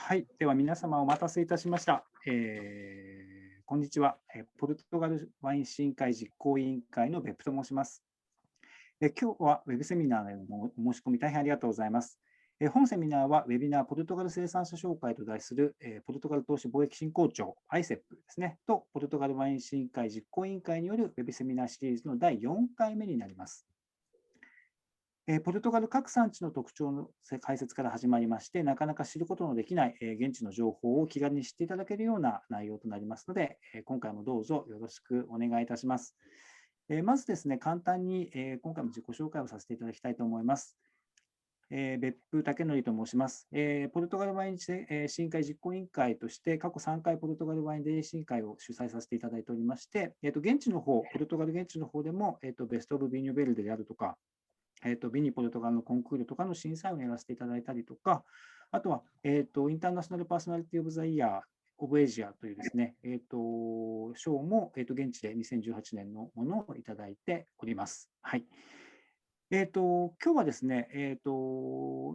はい、では皆様お待たせいたしました。こんにちは。ポルトガルワイン試飲会実行委員会の別府と申します。今日はウェブセミナーへのお申し込み大変ありがとうございます。本セミナーはウェビナーポルトガル生産者紹介と題するポルトガル投資貿易振興庁 ICEP ですねとポルトガルワイン試飲会実行委員会によるウェブセミナーシリーズの第4回目になります。ポルトガル各産地の特徴の解説から始まりまして、なかなか知ることのできない現地の情報を気軽に知っていただけるような内容となりますので、今回もどうぞよろしくお願いいたします。まずですね、簡単に今回も自己紹介をさせていただきたいと思います。別府武則と申します。ポルトガルワイン試飲会実行委員会として、過去3回ポルトガルワインデリー試飲会を主催させていただいておりまして、現地の方、ポルトガル現地の方でも、ベスト・オブ・ビーニョ・ベルデであるとか、ビニポルトガルのコンクールとかの審査員をやらせていただいたりとか、あとは、インターナショナルパーソナリティ・オブ・ザ・イヤー・オブ・エジアというですね、賞も、現地で2018年のものをいただいております。はい。今日はですね、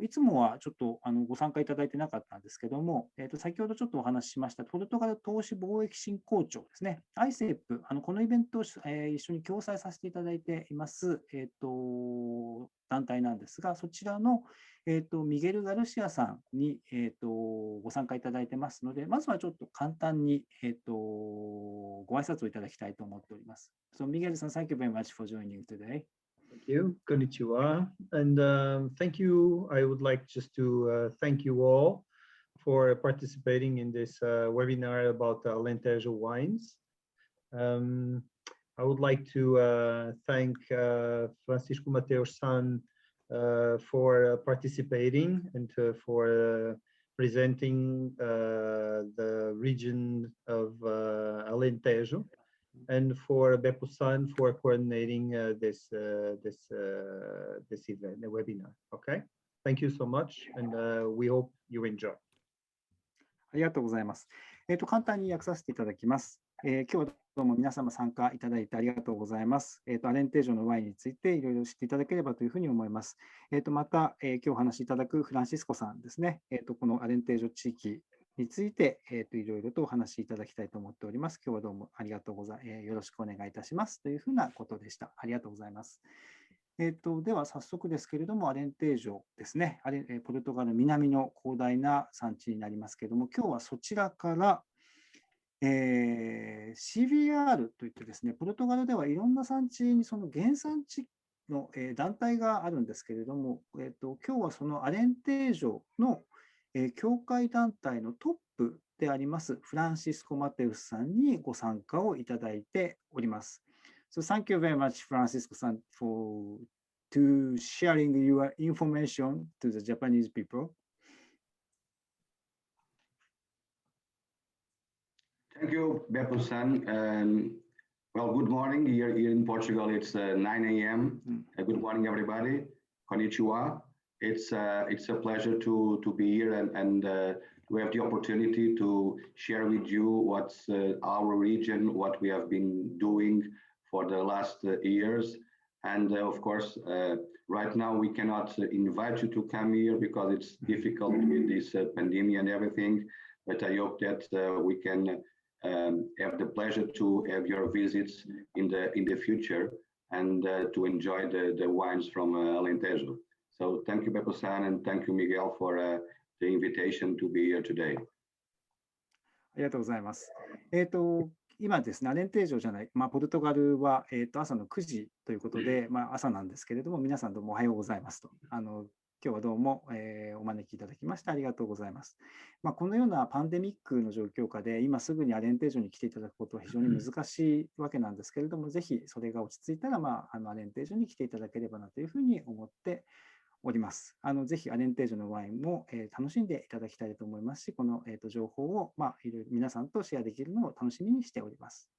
いつもはちょっとご参加いただいてなかったんですけども、先ほどちょっとお話ししました、ポルトガル投資貿易振興庁ですね、ICEP、このイベントを、一緒に共催させていただいています、団体なんですが、そちらの、ミゲル・ガルシアさんに、ご参加いただいてますので、まずはちょっと簡単に、ご挨拶をいただきたいと思っております。So, Miguel san, thank you very much for joining today. Thank you. Konnichiwa. And thank you. I would like just to thank you all for participating in this webinar about Alentejo wines. I would like to thank Francisco Mateus-san for participating and for presenting the region of Alentejo. And for Beppu-san for coordinating this event, the webinar. Okay, thank you so much, and we hope you enjoy. ありがとうございます。簡単に訳させていただきます。今日はどうも皆様参加いただいてありがとうございます。アレンテージョのワインについていろいろ知っていただければというふうに思います。また、今日お話しいただくフランシスコさんですね、このアレンテージョ地域について、いろいろとお話しいただきたいと思っております。今日はどうもありがとうございます。よろしくお願いいたしますというふうなことでした。ありがとうございます。では早速ですけれども、アレンテージョですね、ポルトガル南の広大な産地になりますけれども、今日はそちらから、CVR といってですね、ポルトガルではいろんな産地にその原産地の、団体があるんですけれども、今日はそのアレンテージョの協会団体のトップでありますフランシスコ・マテウスさんにご参加をいただいております。So thank you very much, Francisco-san, for sharing your information to the Japanese people. Thank you, Beppu-san. Well, good morning. Here in Portugal, it's 9 a.m. Good morning, everybody. Konnichiwa. It's a pleasure to be here and we have the opportunity to share with you what's our region, what we have been doing for the last years. And of course, right now we cannot invite you to come here because it's difficult with this pandemic and everything. But I hope that we can have the pleasure to have your visits in the future and to enjoy the wines from Alentejo. So thank you, Beppu-san, and thank you, Miguel, for the invitation to be here today. ありがとうございます。今ですね、アレンテージョじゃない、ポルトガルは、朝の9時ということで、朝なんですけれども、皆さんどうもおはようございますと。今日はどうも、お招きいただきましてありがとうございます。このようなパンデミックの状況下で、今すぐにアレンテージョに来ていただくことは非常に難しいわけなんですけれども、ぜひそれが落ち着いたら、アレンテージョに来ていただければなというふうに思っております。ぜひアレンテージョのワインも、楽しんでいただきたいと思いますし、この、情報を、いろいろ皆さんとシェアできるのを楽しみにしております。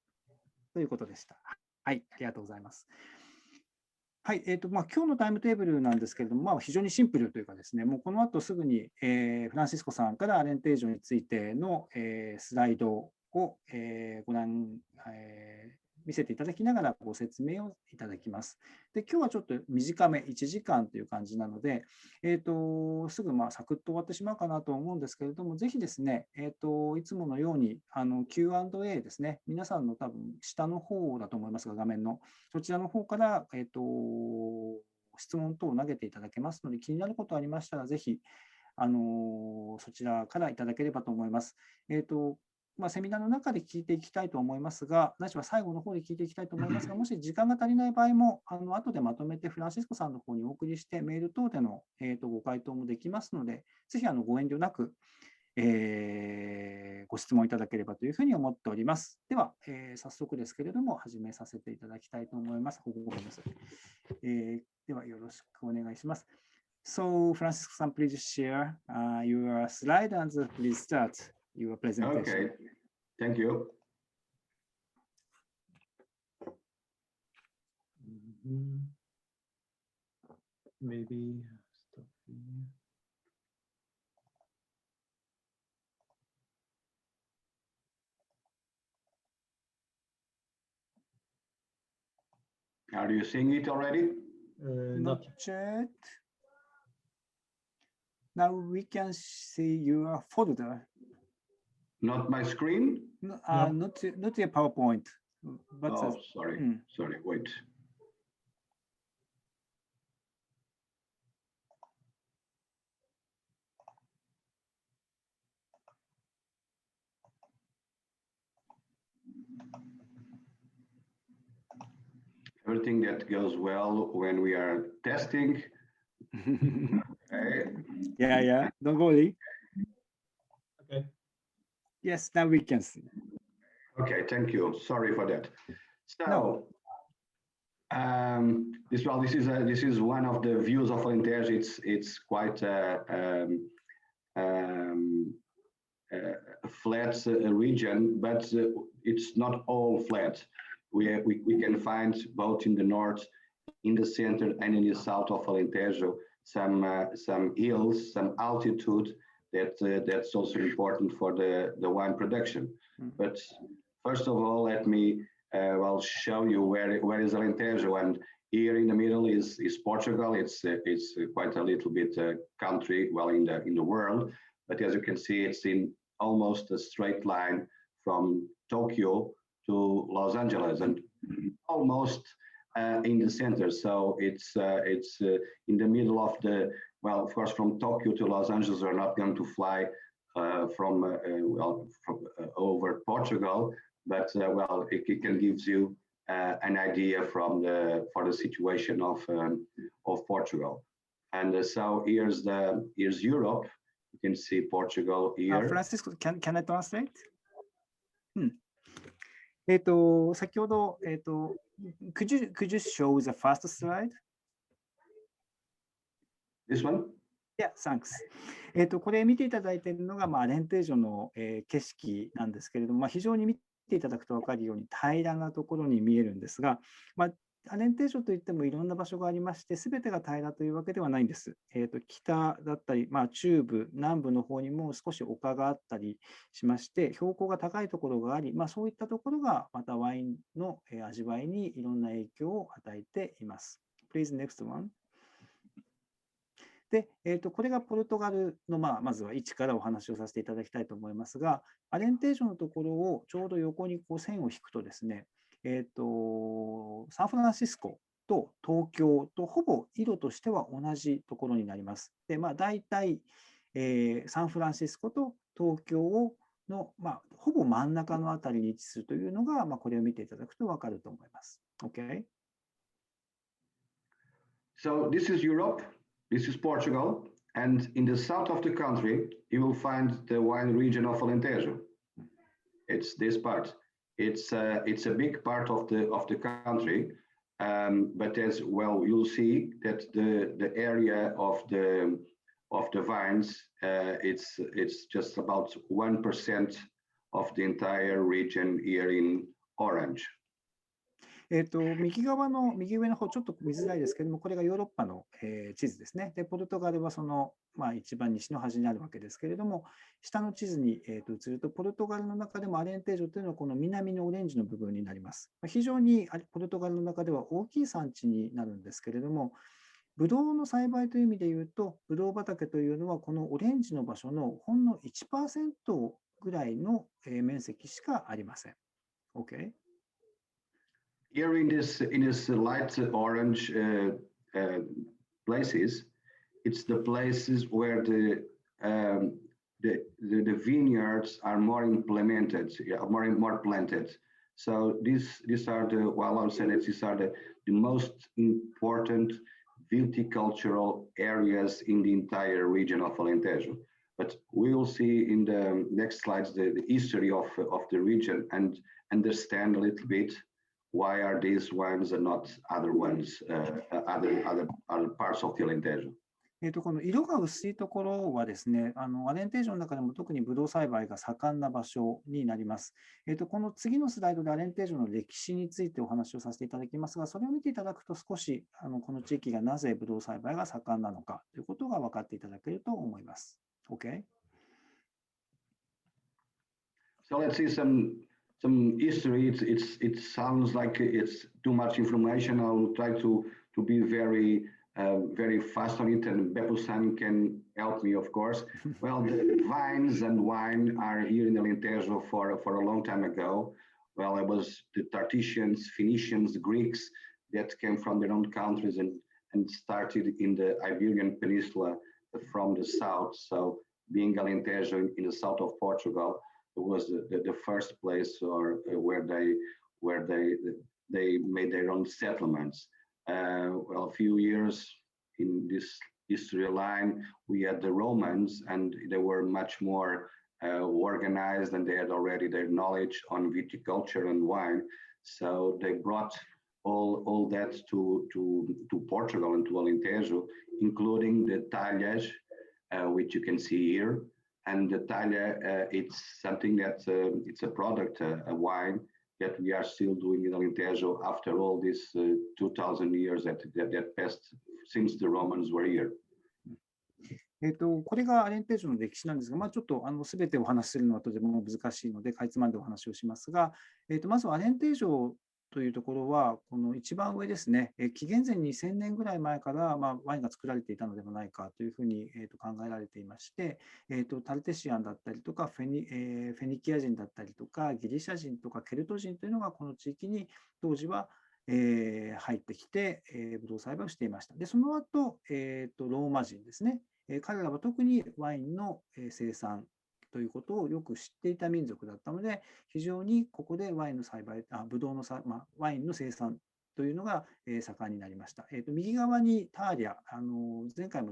ということでした。はい、ありがとうございます。はい、今日のタイムテーブルなんですけれども、非常にシンプルというかですね、もうこの後すぐに、フランシスコさんからアレンテージョについての、スライドを、ご覧、見せていただきながらご説明をいただきます。で、今日はちょっと短め、1時間という感じなので、すぐサクッと終わってしまうかなと思うんですけれども、ぜひですね、いつものようにQ&A ですね、皆さんの多分下の方だと思いますが、画面のそちらの方から、質問等を投げていただけますので、気になることありましたら、ぜひそちらからいただければと思います。セミナーの中で聞いていきたいと思いますが、ないしは最後の方で聞いていきたいと思いますが、もし時間が足りない場合も、後でまとめてフランシスコさんの方にお送りして、メール等での、ご回答もできますので、ぜひご遠慮なく、ご質問いただければというふうに思っております。では、早速ですけれども、始めさせていただきたいと思います。ごめんなさい。では、よろしくお願いします。So, Francisco-san, please share your slide and please start your presentation. Okay, thank you. Maybe stop here. Are you seeing it already? Not yet. Now we can see your folder. Not my screen? No, not your PowerPoint. But oh, sorry. Sorry, wait. Everything that goes well when we are testing. Okay. Yeah, don't worry. Okay. Yes, now we can see. Okay, thank you. Sorry for that. So, no. This is one of the views of Alentejo. It's quite a flat region, but it's not all flat. We can find both in the north, in the center, and in the south of Alentejo some hills, some altitude that's also important for the wine production. But first of all, let me show you where is Alentejo, and here in the middle is Portugal. It's quite a little bit country, well, in the world, but as you can see, it's in almost a straight line from Tokyo to Los Angeles, and almost in the center. So it's in the middle of the, well, of course, from Tokyo to Los Angeles, we're not going to fly from over Portugal, but it can give you an idea for the situation of Portugal. And so here's Europe. You can see Portugal here. Francisco, can I translate? 先ほど、could you show the first slide? This one? Yeah, thanks. これ見ていただいているのが、アレンテージョの、景色なんですけれども、非常に見ていただくと分かるように平らなところに見えるんですが、アレンテージョといってもいろんな場所がありまして、すべてが平らというわけではないんです。北だったり、中部、南部の方にも少し丘があったりしまして、標高が高いところがあり、そういったところがまたワインの味わいにいろんな影響を与えています。Please, next one. で、これがポルトガルの、まずは位置からお話をさせていただきたいと思いますが、アレンテージョのところをちょうど横に線を引くとですね、サンフランシスコと東京とほぼ緯度としては同じところになります。で、大体、サンフランシスコと東京の、ほぼ真ん中のあたりに位置するというのが、これを見ていただくと分かると思います。Okay? So this is Europe, this is Portugal, and in the south of the country, you will find the wine region of Alentejo. It's this part. It's a big part of the country, but as well, you'll see that the area of the vines, it's just about 1% of the entire region here in orange. 右側の右上の方、ちょっと見づらいですけれども、これがヨーロッパの、地図ですね。で、ポルトガルはその、一番西の端にあるわけですけれども、下の地図に、移ると、ポルトガルの中でもアレンテージョというのは、この南のオレンジの部分になります。非常にポルトガルの中では大きい産地になるんですけれども、ブドウの栽培という意味で言うと、ブドウ畑というのは、このオレンジの場所のほんの 1% ぐらいの面積しかありません。OK? Here in this light orange places, it's the places where the vineyards are more implemented, more planted. So these are the, well, I would say that these are the most important viticultural areas in the entire region of Alentejo. But we will see in the next slides the history of the region and understand a little bit why are these wines and not other ones, other parts of the Alentejo. この色が薄いところはですね、アレンテージョの中でも特にブドウ栽培が盛んな場所になります。この次のスライドでアレンテージョの歴史についてお話をさせていただきますが、それを見ていただくと少しこの地域がなぜブドウ栽培が盛んなのかということが分かっていただけると思います。OK? So let's see some history. It sounds like it's too much information. I will try to be very fast on it, and Beppo-san can help me, of course. Well, the vines and wine are here in Alentejo for a long time ago. Well, it was the Tartessians, Phoenicians, Greeks that came from their own countries and started in the Iberian Peninsula from the south. So being Alentejo in the south of Portugal, it was the first place where they made their own settlements. Well, a few years in this history line, we had the Romans, and they were much more organized, and they had already their knowledge on viticulture and wine. So they brought all that to Portugal and to Alentejo, including the talhas, which you can see here. And the talha, it's something that it's a product, a wine that we are still doing in Alentejo after all these 2,000 years that passed since the Romans were here. これがアレンテージョの歴史なんですが、ちょっとすべてお話しするのはとても難しいので、かいつまんでお話をしますが、まずアレンテージョというところは、この一番上ですね、紀元前2000年ぐらい前から、ワインが作られていたのではないかというふうに、考えられていまして、タルテシアンだったりとかフェニキア人だったりとか、ギリシャ人とかケルト人というのがこの地域に当時は入ってきて、ブドウ栽培をしていました。で、その後、ローマ人ですね。彼らは特にワインの生産ということをよく知っていた民族だったので、非常にここでワインの栽培、ブドウのワインの生産というのが盛んになりました。右側にターリャ、前回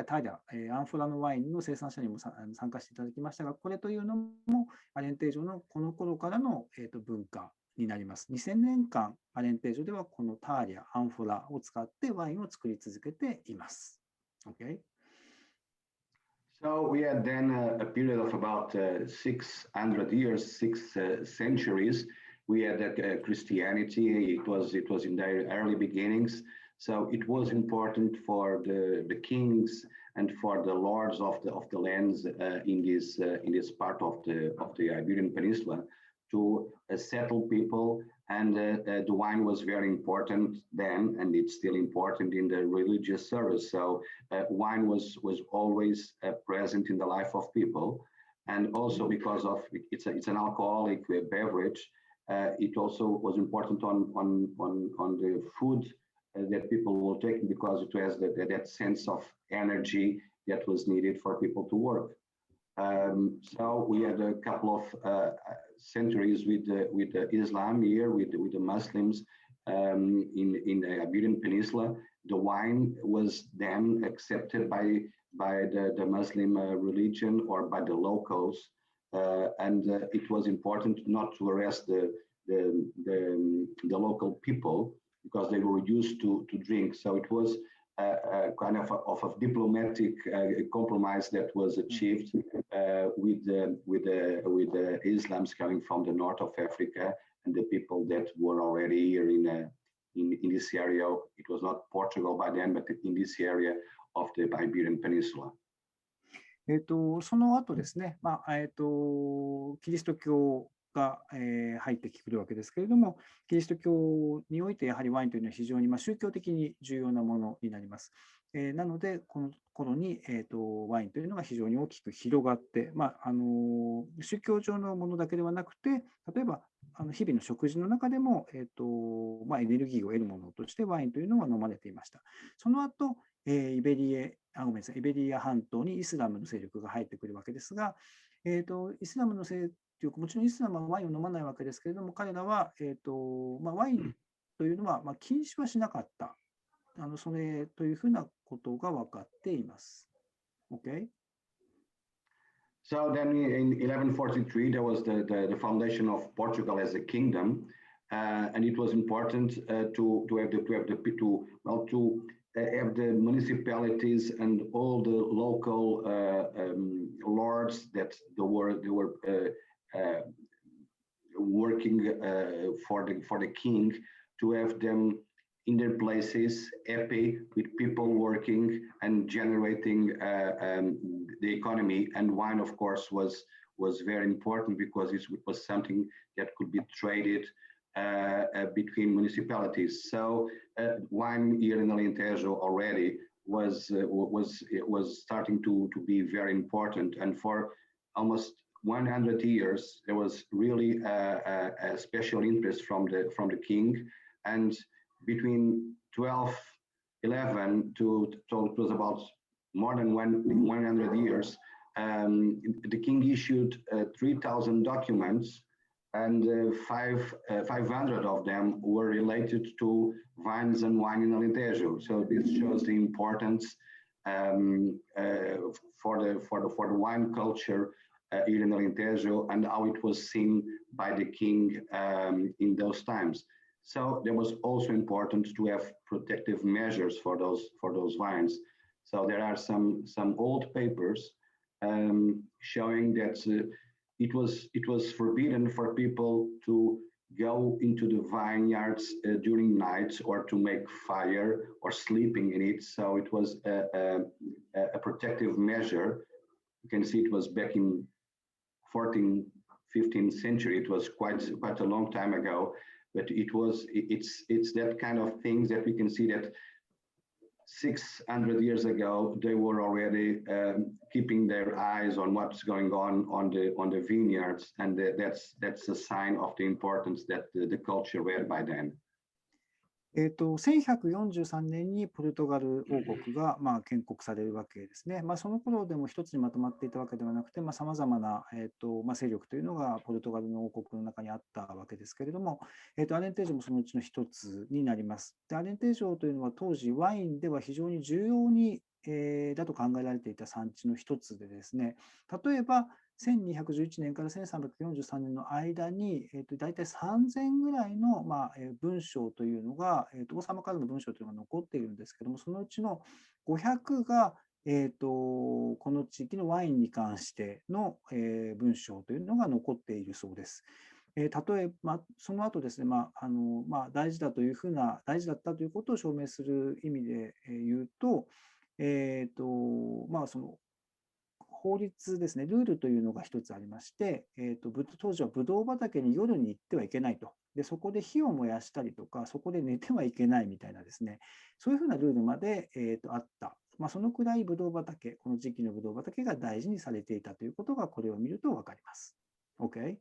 ターリャ、アンフォラのワインの生産者にも参加していただきましたが、これというのもアレンテージョのこの頃からの文化になります。2000年間、アレンテージョではこのターリャ、アンフォラを使ってワインを作り続けています。Okay. So we had then a period of about 600 years, 6 centuries. We had Christianity. It was in their early beginnings. So it was important for the kings and for the lords of the lands in this part of the Iberian Peninsula to settle people. And the wine was very important then, and it's still important in the religious service. So wine was always present in the life of people, and also because of it's an alcoholic beverage, it also was important on the food that people were taking, because it has that sense of energy that was needed for people to work. So we had a couple of centuries with the Islam here, with the Muslims in the Iberian Peninsula. The wine was then accepted by the Muslim religion or by the locals, and it was important not to arrest the local people, because they were used to drink. So it was kind of a diplomatic compromise that was achieved with the Islams coming from the north of Africa the people that were already here in this area. It was not Portugal by then, but in this area of the Iberian Peninsula. その後ですね、キリスト教が、入ってくるわけですけれども、キリスト教においてやはりワインというのは非常に宗教的に重要なものになります。なので、この頃に、ワインというのが非常に大きく広がって、宗教上のものだけではなくて、例えば日々の食事の中でも、エネルギーを得るものとしてワインというのは飲まれていました。その後、イベリア半島にイスラムの勢力が入ってくるわけですが、イスラムの勢力、もちろんイスラムはワインを飲まないわけですけれども、彼らは、ワインというのは、禁止はしなかった。それというふうなことが分かっています。Okay? So then in 1143, there was the foundation of Portugal as a kingdom, and it was important to have the municipalities and all the local lords that they were working for the king, to have them in their places, happy with people working and generating the economy. And wine, of course, was very important because it was something that could be traded between municipalities. So wine here in Alentejo already was starting to be very important, and for almost 100 years there was really a special interest from the king. And between 1211 to it was about more than 100 years, the king issued 3,000 documents, and 500 of them were related to vines and wine in Alentejo. So this shows the importance for the wine culture here in Alentejo, and how it was seen by the king in those times. So there was also important to have protective measures for those vines. So there are some old papers showing that it was forbidden for people to go into the vineyards during nights or to make fire or sleeping in it. So it was a protective measure. You can see it was back in 14th, 15th century. It was quite a long time ago, but it's that kind of things that we can see that 600 years ago they were already keeping their eyes on what's going on the vineyards, and that's a sign of the importance that the culture had by then. 1143年にポルトガル王国が建国されるわけですね。その頃でも一つにまとまっていたわけではなくて、さまざまな勢力というのがポルトガルの王国の中にあったわけですけれども、アレンテージョもそのうちの一つになります。で、アレンテージョというのは当時ワインでは非常に重要にだと考えられていた産地の一つでですね、例えば1211年から1343年の間に、大体3000ぐらいの、文章というのが、王様からの文章というのが残っているんですけども、そのうちの500が、この地域のワインに関しての、文章というのが残っているそうです。例えば、その後ですね、大事だったということを証明する意味で言うと、その法律ですね、ルールというのが一つありまして、当時はブドウ畑に夜に行ってはいけないと。で、そこで火を燃やしたりとか、そこで寝てはいけないみたいなですね、そういうふうなルールまで、あった。そのくらいブドウ畑、この時期のブドウ畑が大事にされていたということが、これを見ると分かります。Okay?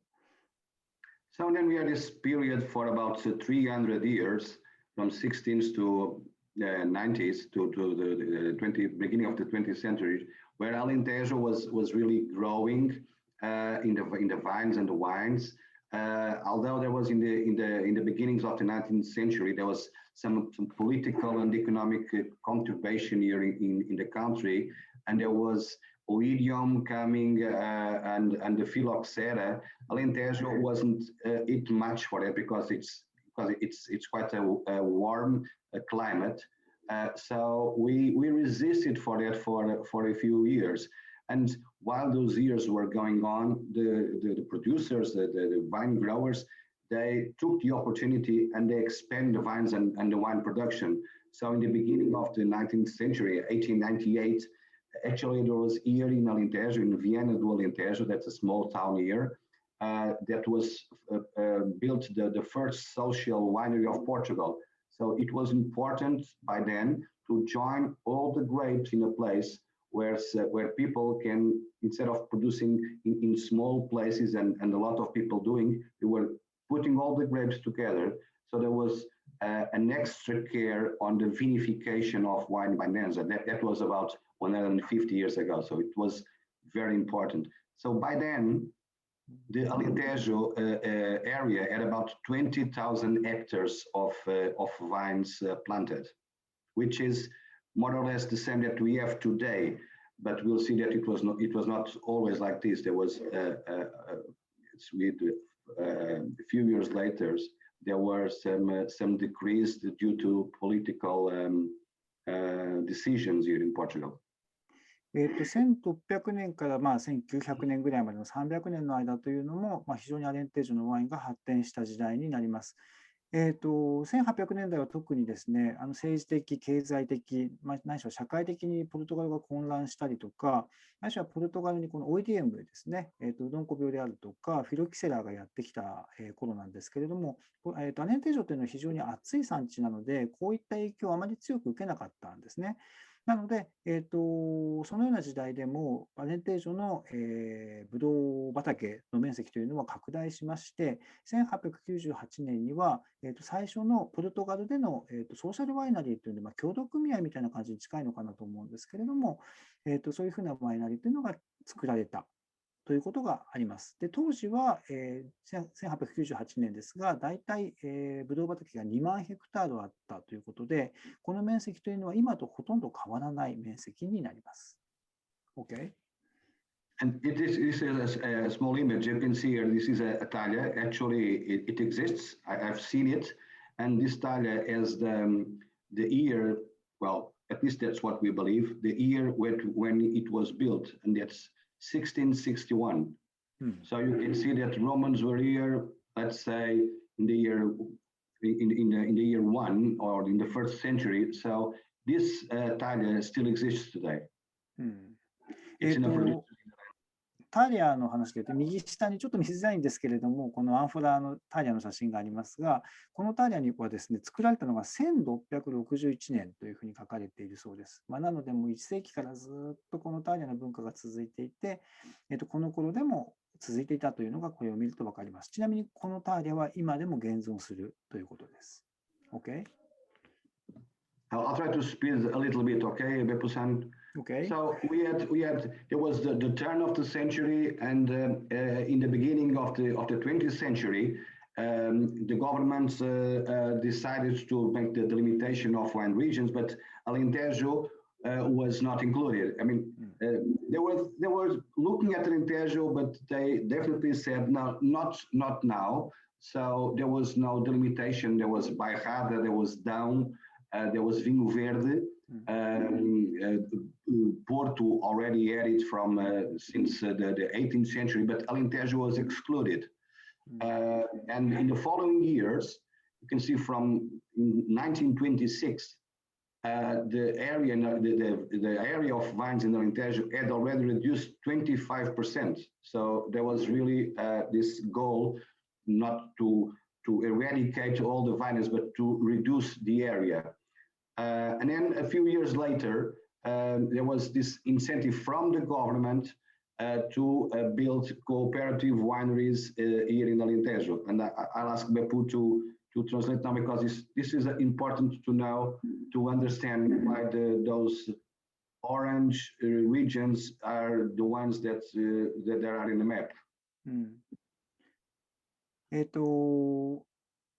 So then we had this period for about 300 years, from 16th to 90s to the beginning of the 20th century, where Alentejo was really growing in the vines and the wines. Although there was in the beginnings of the 19th century, there was some political and economic conturbation here in the country, and there was oidium coming and the phylloxera. Alentejo wasn't it much for it because it's quite a warm climate. So we resisted for that for a few years. And while those years were going on, the producers, the vine growers, they took the opportunity and they expand the vines and the wine production. So in the beginning of the 19th century, 1898, actually there was here in Alentejo, in Viana do Alentejo, that's a small town here, that was built the first social winery of Portugal. So it was important by then to join all the grapes in a place where people can, instead of producing in small places and a lot of people doing, they were putting all the grapes together. So there was an extra care on the vinification of wine by Nenza. That was about 150 years ago. So it was very important. So by then, the Alentejo area had about 20,000 hectares of vines planted, which is more or less the same that we have today. But we'll see that it was not always like this. There was a few years later, there were some decrees due to political decisions here in Portugal. 1600年から1900年ぐらいまでの300年の間というのも、非常にアレンテージョのワインが発展した時代になります。1800年代は特にですね、政治的、経済的、ないしは社会的にポルトガルが混乱したりとか、ないしはポルトガルにこの OEDM ですね、うどんこ病であるとか、フィロキセラがやってきた頃なんですけれども、アレンテージョというのは非常に暑い産地なので、こういった影響をあまり強く受けなかったんですね。なので、そのような時代でも、アレンテージョの、ブドウ畑の面積というのは拡大しまして、1898年には、最初のポルトガルでの、ソーシャルワイナリーというのは、協同組合みたいな感じに近いのかなと思うんですけれども、そういうふうなワイナリーというのが作られたということがあります。で、当時は、1898年ですが、大体、ブドウ畑が2万ヘクタールあったということで、この面積というのは今とほとんど変わらない面積になります。OK? And this is a small image. You can see here, this is a taglia. Actually, it exists. I've seen it. And this taglia is the year, well, at least that's what we believe, the year when it was built. And that's 1661. So you can see that Romans were here, let's say, in the year one or in the first century. So this taglia still exists today. It's in a タリアの話で言うと、右下にちょっと見せづらいんですけれども、このアンフォラのタリアの写真がありますが、このタリアにはですね、作られたのが1661年というふうに書かれているそうです。なので、もう1世紀からずっとこのタリアの文化が続いていて、この頃でも続いていたというのがこれを見ると分かります。ちなみにこのタリアは今でも現存するということです。OK? I'll try to speed a little bit, okay, Beppu-san? Okay. So there was the turn of the century, and in the beginning of the 20th century, the governments decided to make the delimitation of wine regions, but Alentejo was not included. I mean, they were looking at Alentejo, but they definitely said no, not now. So there was no delimitation. There was Bairrada, there was Dão, there was Vinho Verde. Porto already had it from since the 18th century, but Alentejo was excluded. And in the following years, you can see from 1926, the area of vines in Alentejo had already reduced 25%. So there was really this goal not to eradicate all the vines, but to reduce the area. And then a few years later, there was this incentive from the government to build cooperative wineries here in Alentejo. And I'll ask Beppu to translate now, because this is important to know, to understand why those orange regions are the ones that are in the map.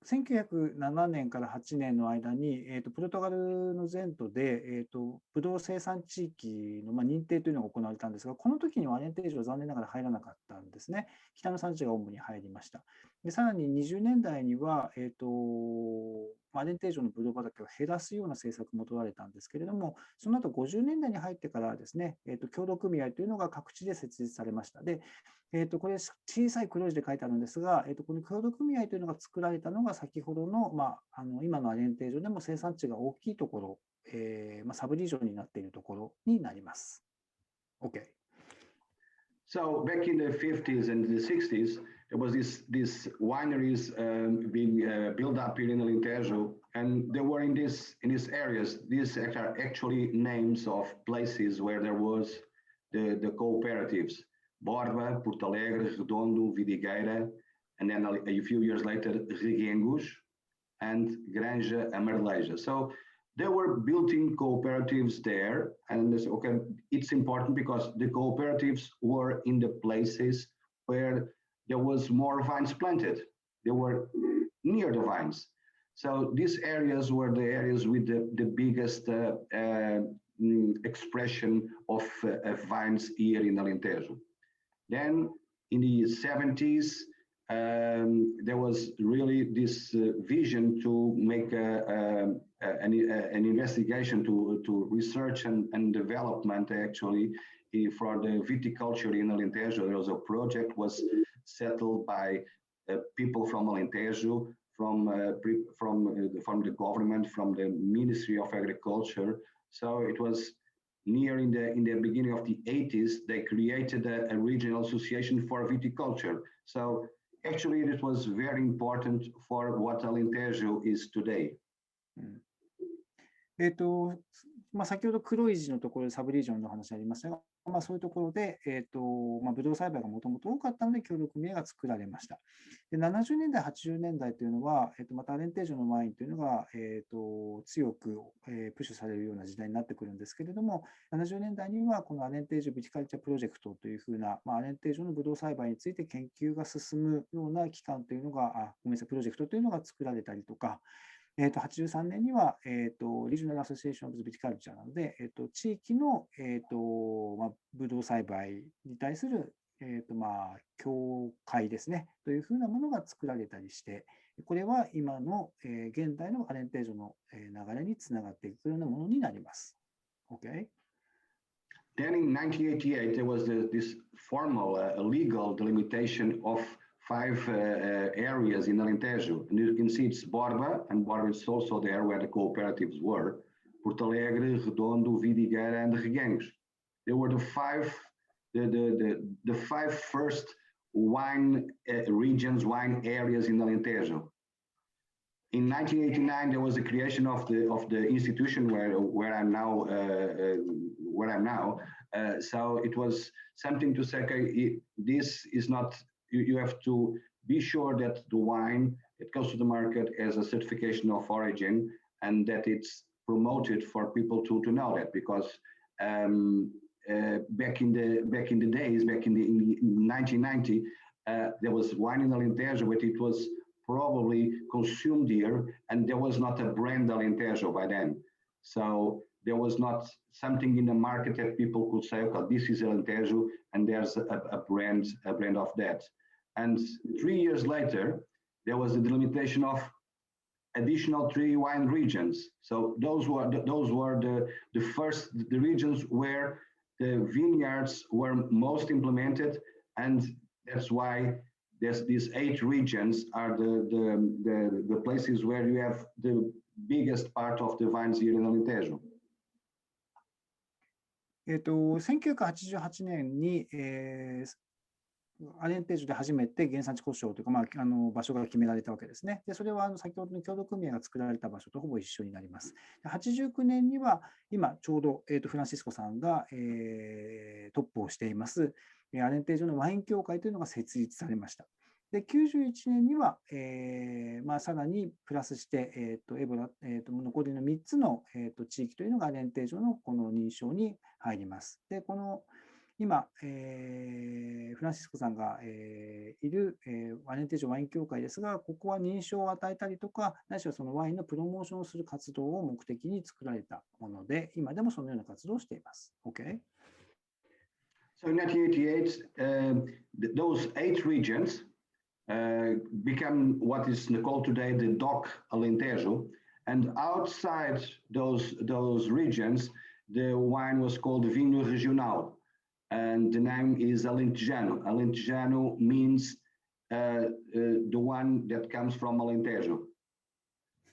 1907年から8年の間に、ポルトガルの全土で、ブドウ生産地域の、認定というのが行われたんですが、この時にはアレンテージは残念ながら入らなかったんですね。北の産地が主に入りました。でさらに20年代には、アレンテージョのブドウ畑を減らすような政策も取られたんですけれども、その後50年代に入ってからですね、協同組合というのが各地で設立されました。で、これ小さい黒字で書いてあるんですが、この協同組合というのが作られたのが先ほどの、今のアレンテージョでも生産地が大きいところ、サブリージョンになっているところになります。OK。So back in the 50s and the 60s, there was these wineries being built up here in Alentejo, and they were in these areas. These are actually names of places where there was the cooperatives: Borba, Porto Alegre, Redondo, Vidigueira, and then a few years later, Reguengos and Granja Amareleja. So there were built-in cooperatives there, and okay, it's important because the cooperatives were in the places where there was more vines planted. They were near the vines. So these areas were the areas with the biggest expression of vines here in Alentejo. Then in the 70s, there was really this vision to make an investigation to research and development actually for the viticulture in Alentejo. There was a project was settled by people from Alentejo, from the government, from the Ministry of Agriculture. So it was near in the beginning of the 80s, they created a regional association for viticulture. So actually, it was very important for what Alentejo is today. 先ほど黒い字のところでサブリージョンの話ありましたが、そういうところで、ブドウ栽培がもともと多かったので協力組合が作られました。で70年代、80年代というのは、またアレンテージョのワインというのが、強く、プッシュされるような時代になってくるんですけれども、70年代にはこのアレンテージョビティカルチャープロジェクトというふうな、アレンテージョのブドウ栽培について研究が進むような機関というのが、プロジェクトというのが作られたりとか、83年には、リージョナルアソシエーション・オブ・ビティカルチャーなので、地域の、ブドウ栽培に対する、協会ですね、というふうなものが作られたりして、これは今の、現代のアレンテージョの、流れにつながっていくようなものになります。OK? Then in 1988, there was this formal legal delimitation of 5 areas in Alentejo. And you can see it's Borba, and Borba is also there where the cooperatives were. Porto Alegre, Redondo, Vidigueira, and Reguengos. They were the five first wine regions, wine areas in Alentejo. In 1989, there was a creation of the institution where I'm now. So it was something to say, okay, this is not. You have to be sure that the wine that goes to the market has a certification of origin and that it's promoted for people to know that, because back in the days, back in 1990, there was wine in Alentejo, but it was probably consumed here, and there was not a brand Alentejo by then. So there was not something in the market that people could say, okay, this is Alentejo, and there's a brand of that. And 3 years later, there was a delimitation of additional 3 wine regions. So those were the regions where the vineyards were most implemented, and that's why these 8 regions are the places where you have the biggest part of the vines here in Alentejo. 1988年に、アレンテージョで初めて原産地故障というか、場所が決められたわけですね。でそれは先ほどの協同組合が作られた場所とほぼ一緒になります。89年には今ちょうど、フランシスコさんが、トップをしていますアレンテージョのワイン協会というのが設立されました。で91年には、さらにプラスして、エボラ、残りの3つの、地域というのがアレンテージョのこの認証に入ります。でこの今、フランシスコさんが、いる、アレンテージョワイン協会ですが、ここは認証を与えたりとか、ないしはそのワインのプロモーションをする活動を目的に作られたもので、今でもそのような活動をしています。OK? So in 1988, those 8 regions, became what is called today the DOC Alentejo. And outside those regions, the wine was called Vinho Regional. And the name is Alentejano. Alentejano means the one that comes from Alentejo.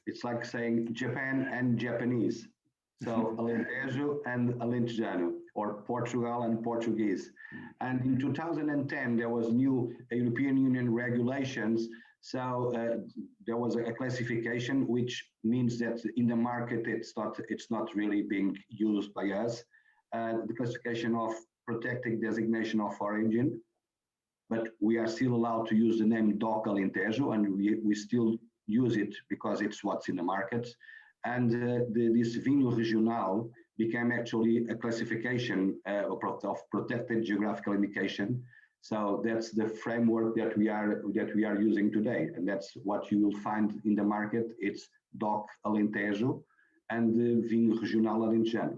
It's like saying Japan and Japanese. So Alentejo and Alentejano, or Portugal and Portuguese. And in 2010, there was new European Union regulations. So there was a classification, which means that in the market, it's not really being used by us. The classification of protected designation of origin, but we are still allowed to use the name DOC Alentejo, and we still use it because it's what's in the market. And this Vinho Regional became actually a classification of protected geographical indication. So that's the framework that we are using today, and that's what you will find in the market. It's DOC Alentejo and Vinho Regional Alentejano.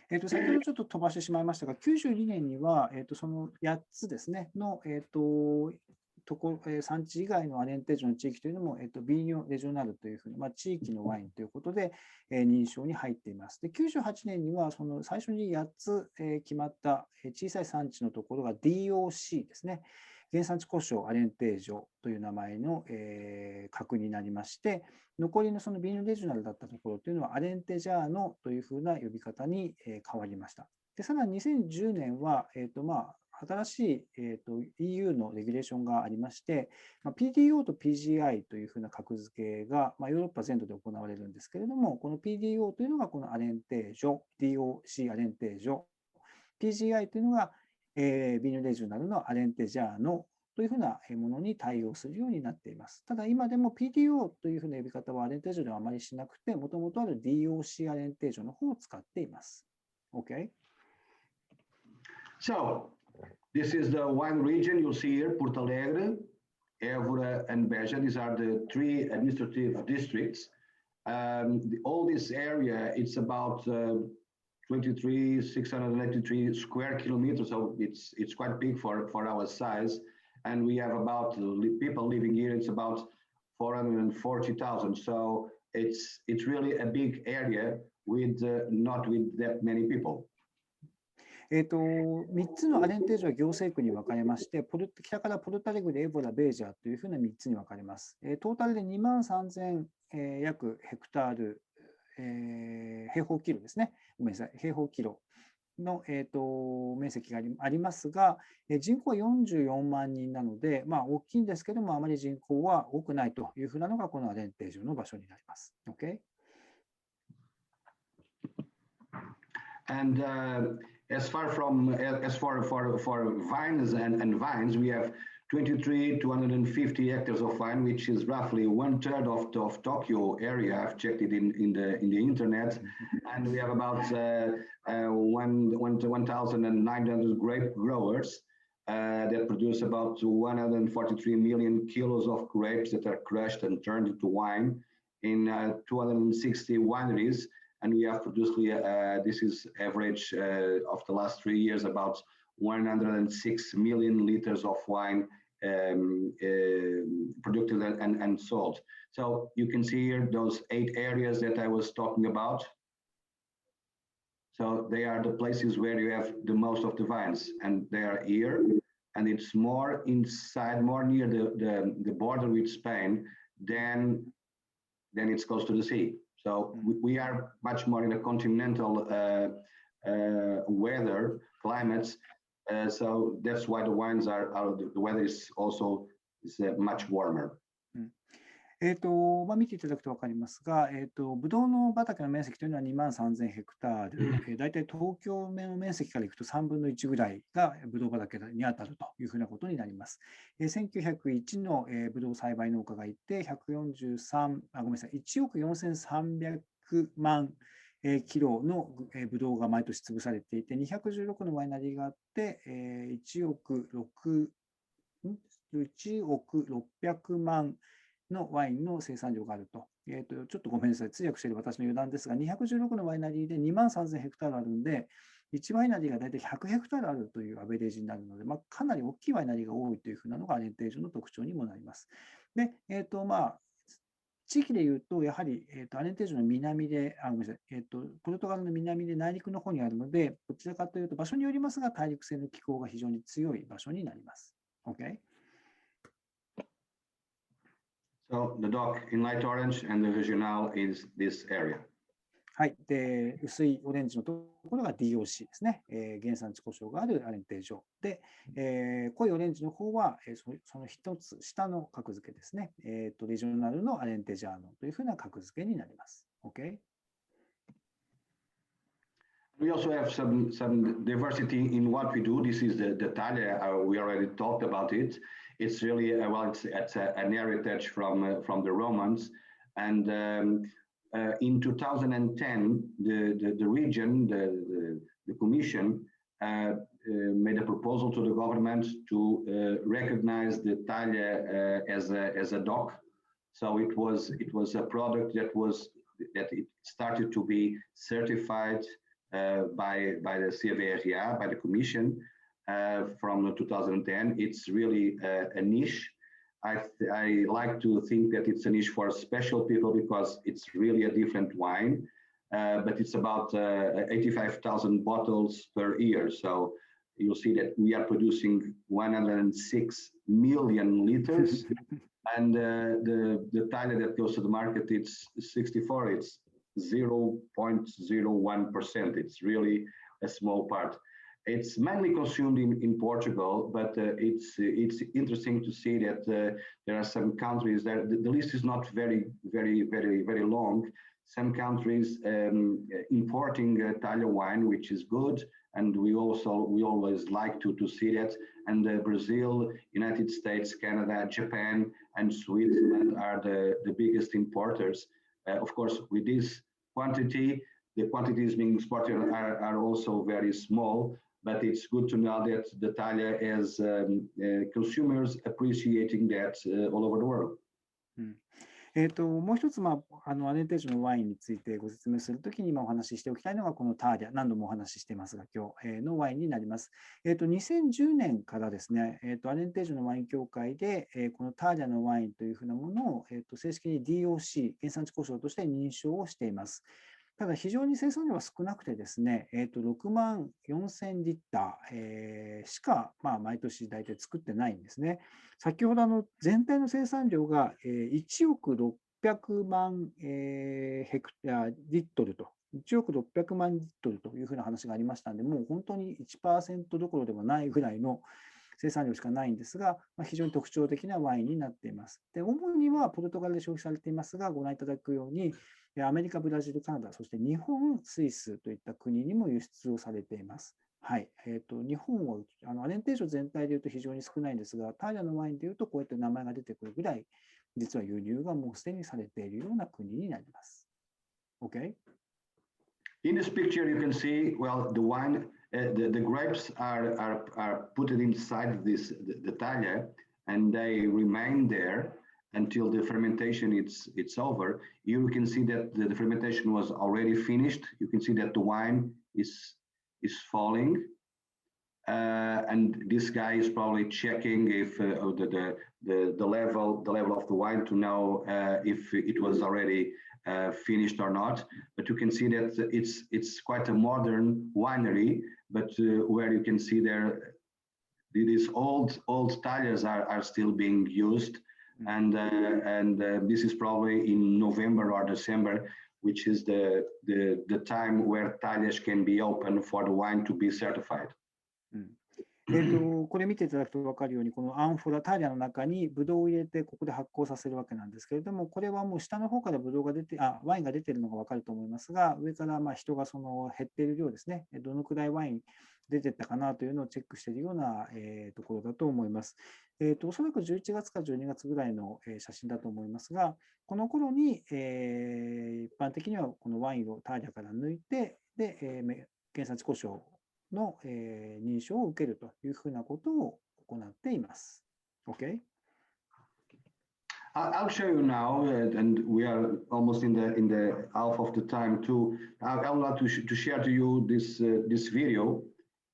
先ほどちょっと飛ばしてしまいましたが、92年には、その8つですねの、産地以外のアレンテージョの地域というのも、ビーニョレジョナルというふうに、地域のワインということで、認証に入っています。で、98年にはその最初に8つ、決まった小さい産地のところが DOC ですね。原産地呼称アレンテージョという名前の、格になりまして、残りのそのビーニョレジョナルだったところというのはアレンテジャーノというふうな呼び方に、変わりました。で、さらに2010年は、新しい、EU のレギュレーションがありまして、PDO と PGI というふうな格付けが、ヨーロッパ全土で行われるんですけれども、この PDO というのがこのアレンテージョ、DOC アレンテージョ、PGI というのが、ビーニョレジョナルのアレンテジャーノというふうなものに対応するようになっています。ただ今でも PDO というふうな呼び方はアレンテージョではあまりしなくて、もともとある DOC アレンテージョの方を使っています。OK? So, this is the wine region. You'll see here, Porto Alegre, Évora, and Beja. These are the 3 administrative districts. All this area, it's about 683 square kilometers. So it's quite big for our size. And we have about people living here. It's about 440,000. So it's really a big area with not with that many people. 3つのアレンテージョは行政区に分かれまして、北からポルトアレグレ、エボラ、ベージャーというふうな3つに分かれます。トータルで23,000、約ヘクタール、平方キロですね。ごめんなさい、平方キロの、面積がありますが、人口は44万人なので、大きいんですけども、あまり人口は多くないというふうなのが、このアレンテージョの場所になります。Okay? And as for vines and vines, we have 250 hectares of vine, which is roughly 1/3 of Tokyo area. I've checked it in the internet, and we have about 1,900 grape growers that produce about 143 million kilos of grapes that are crushed and turned into wine in 260 wineries. And we have produced, this is average of the last 3 years, about 106 million liters of wine produced and sold. So you can see here those 8 areas that I was talking about. So they are the places where you have the most of the vines, and they are here. And it's more inside, more near the border with Spain than it's close to the sea. So we are much more in a continental weather, climates. So that's why the wines the weather is also much warmer. 見ていただくと分かりますが、ブドウの畑の面積というのは23,000ヘクタール、大体東京の面積からいくと3分の1ぐらいがブドウ畑に当たるというふうなことになります。1901のブドウ栽培農家がいて、1億4300万キロのブドウが毎年潰されていて、216のワイナリーがあって、1億600万のワインの生産量があると。ちょっとごめんなさい、通訳している私の余談ですが、216のワイナリーで23,000ヘクタールあるんで、1ワイナリーが大体100ヘクタールあるというアベレージになるので、かなり大きいワイナリーが多いというふうなのがアレンテージョの特徴にもなります。で、地域でいうと、やはり、アレンテージョの南で、ごめんなさい、ポルトガルの南で内陸の方にあるので、どちらかというと、場所によりますが、大陸性の気候が非常に強い場所になります。OK? So the dock in light orange and the regional is this area. はい。で、薄いオレンジのところが DOC ですね。原産地故障があるアレンテージョ。で、濃いオレンジの方は、その一つ下の格付けですね。リジョナルのアレンテジャーノというふうな格付けになります。OK? We also have some diversity in what we do. This is the Talia. We already talked about it. It's really it's an heritage from the Romans, and in 2010, the region, the commission made a proposal to the government to recognize the Talia as a dock. So it was a product that it started to be certified by the CVRA, by the Commission, from 2010. It's really a niche. I like to think that it's a niche for special people because it's really a different wine, but it's about 85,000 bottles per year. So you'll see that we are producing 106 million liters, and the Thailand that goes to the market, it's 64. It's 0.01%. It's really a small part. It's mainly consumed in Portugal, but it's interesting to see that there are some countries that the list is not very long. Some countries importing Italian wine, which is good, and we always like to see that. And Brazil, United States, Canada, Japan, and Switzerland are the biggest importers. Of course, with this quantity, the quantities being exported are also very small. But it's good to know that the Thalia has consumers appreciating that all over the world. もう一つ、アレンテージョのワインについてご説明するときにお話ししておきたいのが、このターリャ、何度もお話ししていますが、今日のワインになります。2010年からですね、アレンテージョのワイン協会で、このターリャのワインというふうなものを、正式に DOC、原産地故障として認証をしています。ただ、非常に生産量は少なくてですね、6万4000リッター、しか、毎年大体作ってないんですね。先ほど全体の生産量が1億600万リットルと、1億600万リットルというふうな話がありましたので、もう本当に 1% どころではないぐらいの生産量しかないんですが、非常に特徴的なワインになっています。で、主にはポルトガルで消費されていますが、ご覧いただくように、アメリカ、ブラジル、カナダ、そして日本、スイスといった国にも輸出をされています。はい。日本は、アレンテージョ全体でいうと非常に少ないんですが、タイラのワインでいうと、こうやって名前が出てくるぐらい、実は輸入がもうすでにされているような国になります。OK? In this picture, you can see, well, the wine, the grapes are put inside the Thalia, and they remain there until the fermentation it's over. You can see that the fermentation was already finished. You can see that the wine is falling, and this guy is probably checking if the level of the wine to know if it was already finished or not. But you can see that it's quite a modern winery, but where you can see there these old Thalias are still being used. And this is probably in November or December, which is the time where Thalias can be open for the wine to be certified. これ見ていただくと分かるように、このアンフォラ、タイヤの中にブドウを入れて、ここで発酵させるわけなんですけれども、これはもう下の方からブドウがワインが出ているのが分かると思いますが、上から人が減っている量ですね、どのくらいワイン出ていったかなというのをチェックしているようなところだと思います。おそらく11月か12月ぐらいの写真だと思いますが、この頃に一般的にはこのワインをタイヤから抜いて、で、原産地故障の認証を受けるというふうなことを行っています。OK? I'll show you now, and we are almost in the half of the time too. I would like to share to you this video.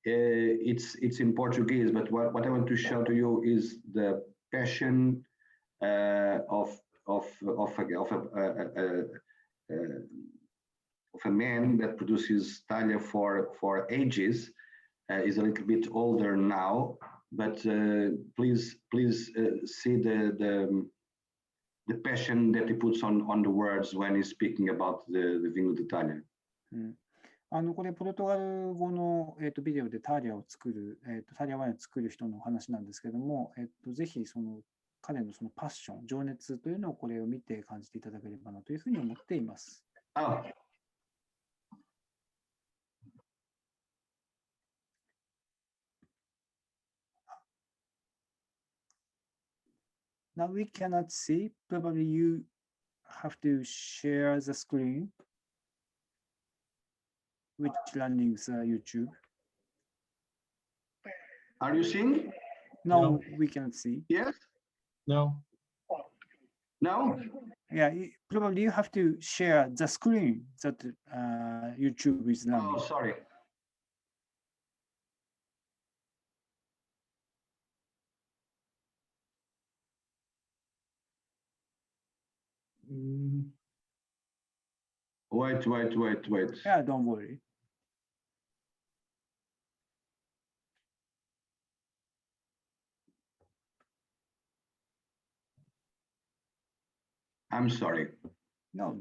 It's in Portuguese, but what I want to show to you is the passion of a man that produces Thalia for ages. Is a little bit older now, but please see the passion that he puts on the words when he's speaking about the Vinho de Thalia. これポルトガル語の、ビデオでタリアを作る、タリアワインを作る人のお話なんですけれども、ぜひその彼のそのパッション、情熱というのをこれを見て感じていただければなというふうに思っています。Now we cannot see. Probably you have to share the screen, which running YouTube. Are you seeing? No, we cannot see. Yes. No. No. Yeah, probably you have to share the screen that YouTube is running. Oh, sorry. Wait. Yeah, don't worry. I'm sorry. No.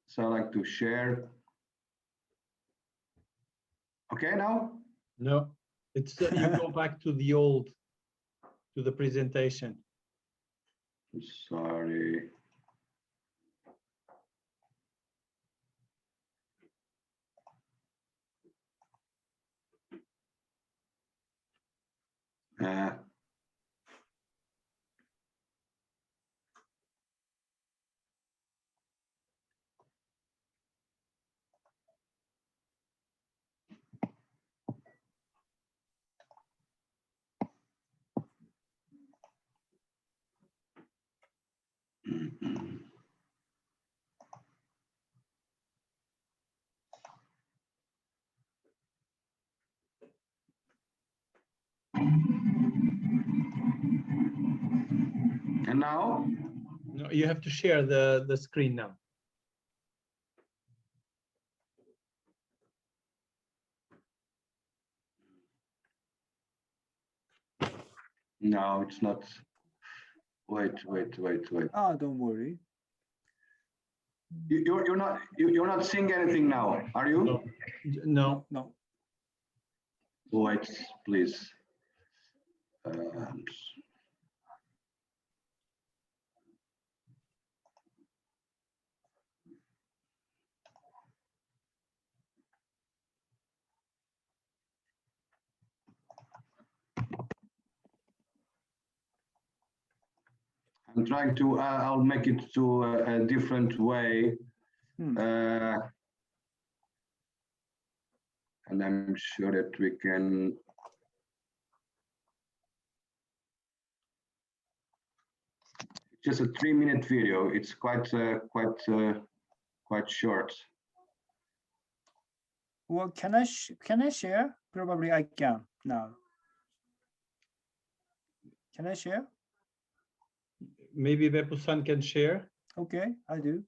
So I like to share. Okay, now? No, it's you go back to the presentation. Sorry. And now? No, you have to share the screen now. No, it's not. Wait. Ah, don't worry. You're not seeing anything now, are you? No. Wait, please. I'm trying to, I'll make it to a different way. And I'm sure that we can. Just a 3-minute video. It's quite short. Well, can I share? Probably I can now. Can I share? Maybe Beppu-san can share. Okay, I do.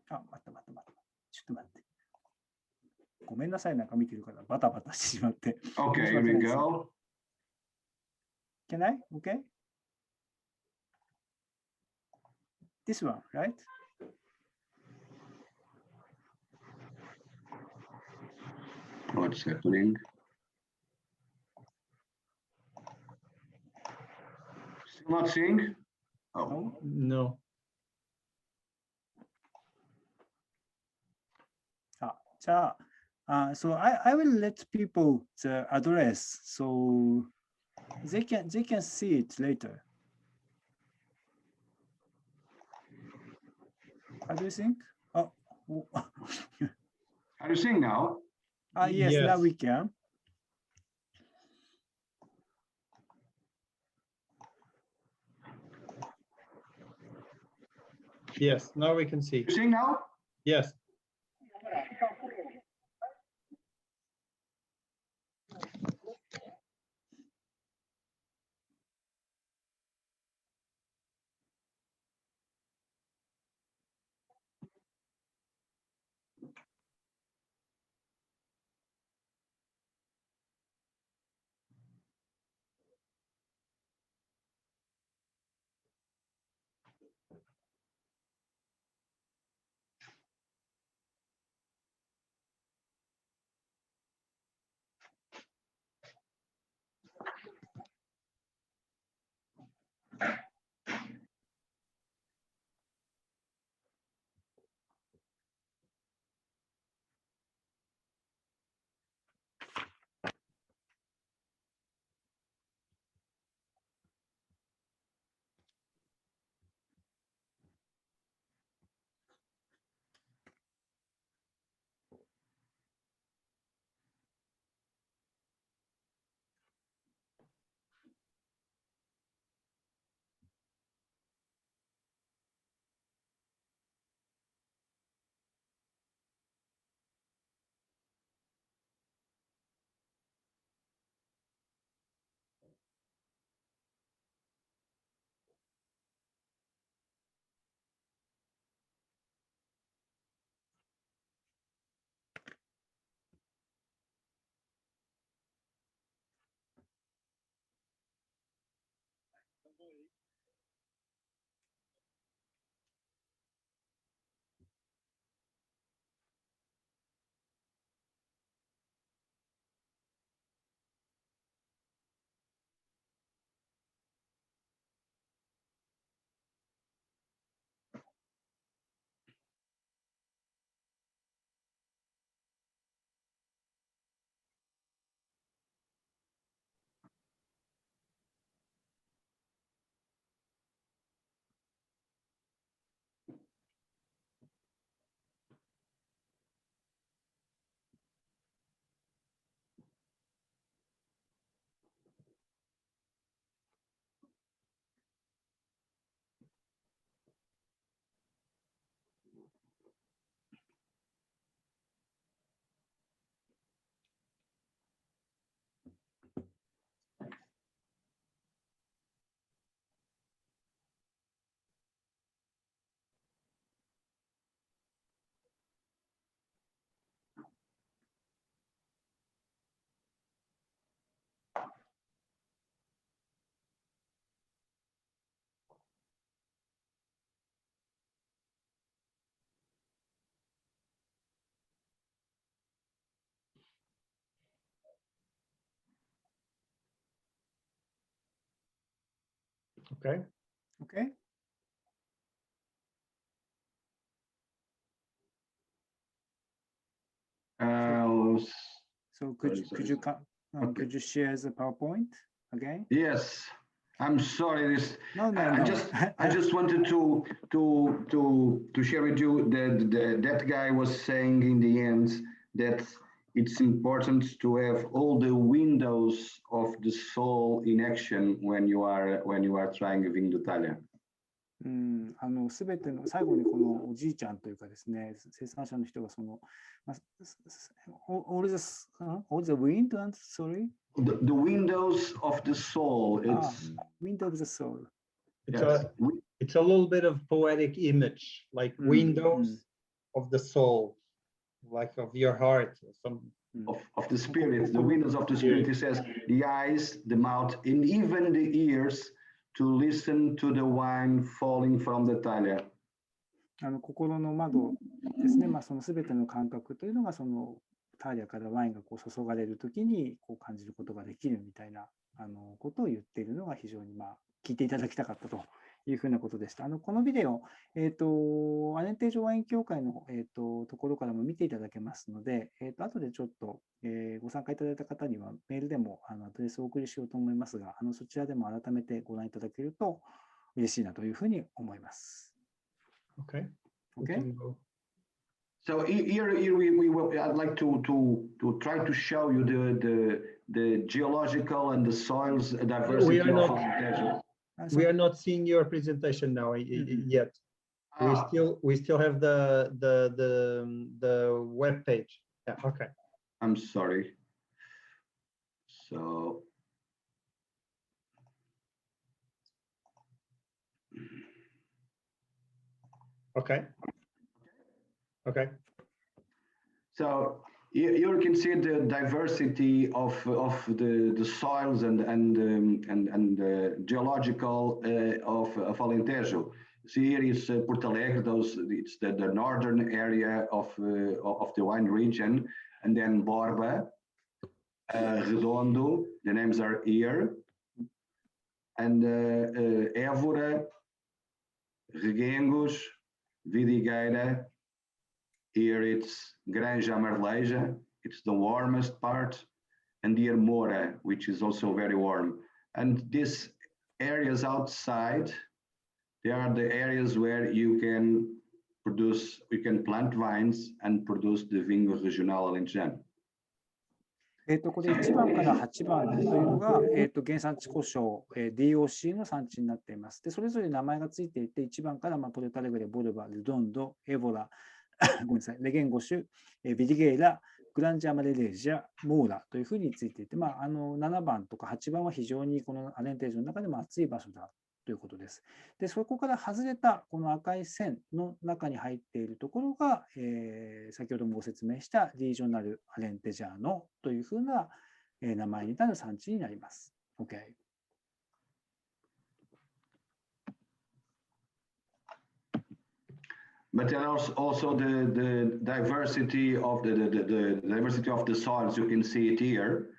あ、待った。ちょっと待って。ごめんなさい、なんか見てるからバタバタしてしまって。Okay, here we go. Can I? Okay. This one, right? What's happening? Still not seeing? Oh, no. So I will let people the address so they can see it later. How do you think? Oh. Are you seeing now? Yes, now we can. Yes, now we can see. You see now? Yes. Okay. Okay. So could you share the PowerPoint again? Yes. I'm sorry. No. I just wanted to share with you that that guy was saying in the end that it's important to have all the windows of the soul in action when you are trying vinho d'Italia. すべての最後にこのおじいちゃんというかですね、生産者の人がその、all the wind and sorry? The windows of the soul. It's window of the soul. It's a little bit of poetic image, like windows of the soul, like of your heart. Of the spirit, the windows of the spirit. It says the eyes, the mouth, and even the ears to listen to the wine falling from the thalia. 心の窓ですね。そのすべての感覚というのがそのターリアからワインがこう注がれるときにこう感じることができるみたいなことを言っているのが非常に聞いていただきたかったというふうなことでした。このビデオ、アレンテージョワイン協会の、ところからも見ていただけますので、後でちょっと、ご参加いただいた方にはメールでもアドレスをお送りしようと思いますが、そちらでも改めてご覧いただけると嬉しいなというふうに思います。Okay. So here we will. I'd like to try to show you the geological and the soils diversity of Alentejo. We are not seeing your presentation now yet. We still have the web page. Yeah, okay. I'm sorry. So okay. Okay. So you can see the diversity of the soils and geological of Alentejo. See here is Porto Alegre. It's the northern area of the wine region, and then Borba, Redondo. The names are here, and Évora, Reguengos, Vidigueira. Here it's Granja Marleja, it's the warmest part, and here Moura, which is also very warm. And these areas outside, they are the areas where you can plant vines and produce the vinho regional Alentejano. これ1番から8番というのが、原産地故障、DOC の産地になっています。で、それぞれ名前がついていて、1番からポルトアレグレ、ボルバ、ルドンド、エボラ、ごめんなさい、レゲンゴシュ、ビディゲイラ、グランジャマレレージャ、モーラというふうについていて、7番とか8番は非常にこのアレンテージの中でも暑い場所だということです。で、そこから外れたこの赤い線の中に入っているところが、先ほどもご説明したリージョナルアレンテジャーノというふうな、名前になる産地になります。OK。But then also the diversity of the diversity of the soils, you can see it here.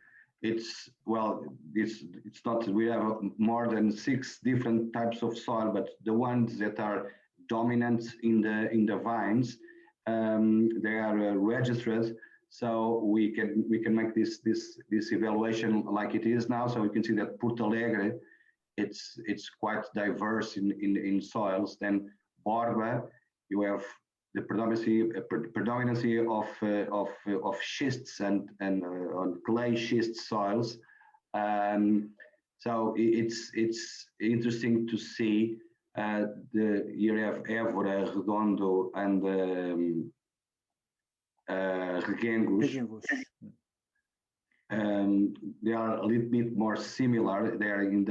It's not, we have more than 6 different types of soil, but the ones that are dominant in the vines, they are registered. So we can make this evaluation like it is now. So we can see that Porto Alegre, it's quite diverse in soils. Then Borba, you have the predominancy of schists and on clay schist soils. So it's interesting to see you have Évora, Redondo, and Reguengos. They are a little bit more similar. They are in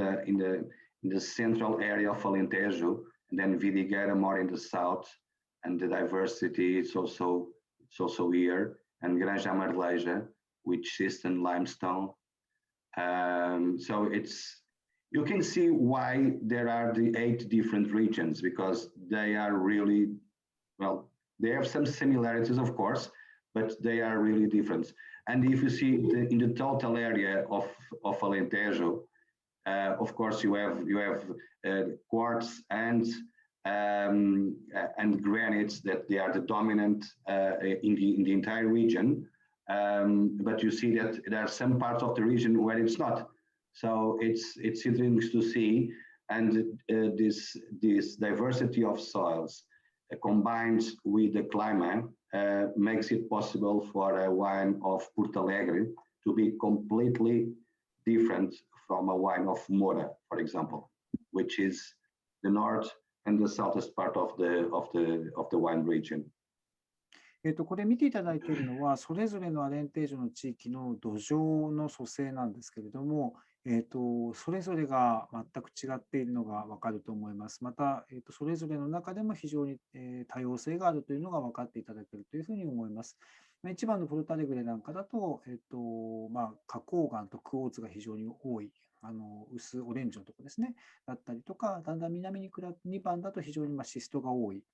the central area of Alentejo, and then Vidigueira more in the south. And the diversity is also here, and Granja Marleja, with schist and limestone. So you can see why there are the 8 different regions, because they are really, well, they have some similarities, of course, but they are really different. And if you see in the total area of Alentejo, of course you have quartz and granites that they are the dominant in the entire region, but you see that there are some parts of the region where it's not. So it's interesting to see, and this diversity of soils combined with the climate makes it possible for a wine of Porto Alegre to be completely different from a wine of Moura, for example, which is the north and the southeast part of the wine region. これ見ていただいているのは、それぞれのアレンテージョの地域の土壌の組成なんですけれども、それぞれが全く違っているのが分かると思います。また、それぞれの中でも非常に多様性があるというのが分かっていただけるというふうに思います。一番のポルトアレグレなんかだと、花崗岩とクォーツが非常に多い。薄オレンジのところですね、だったりとか、だんだん南に2番だと非常にシストが多い、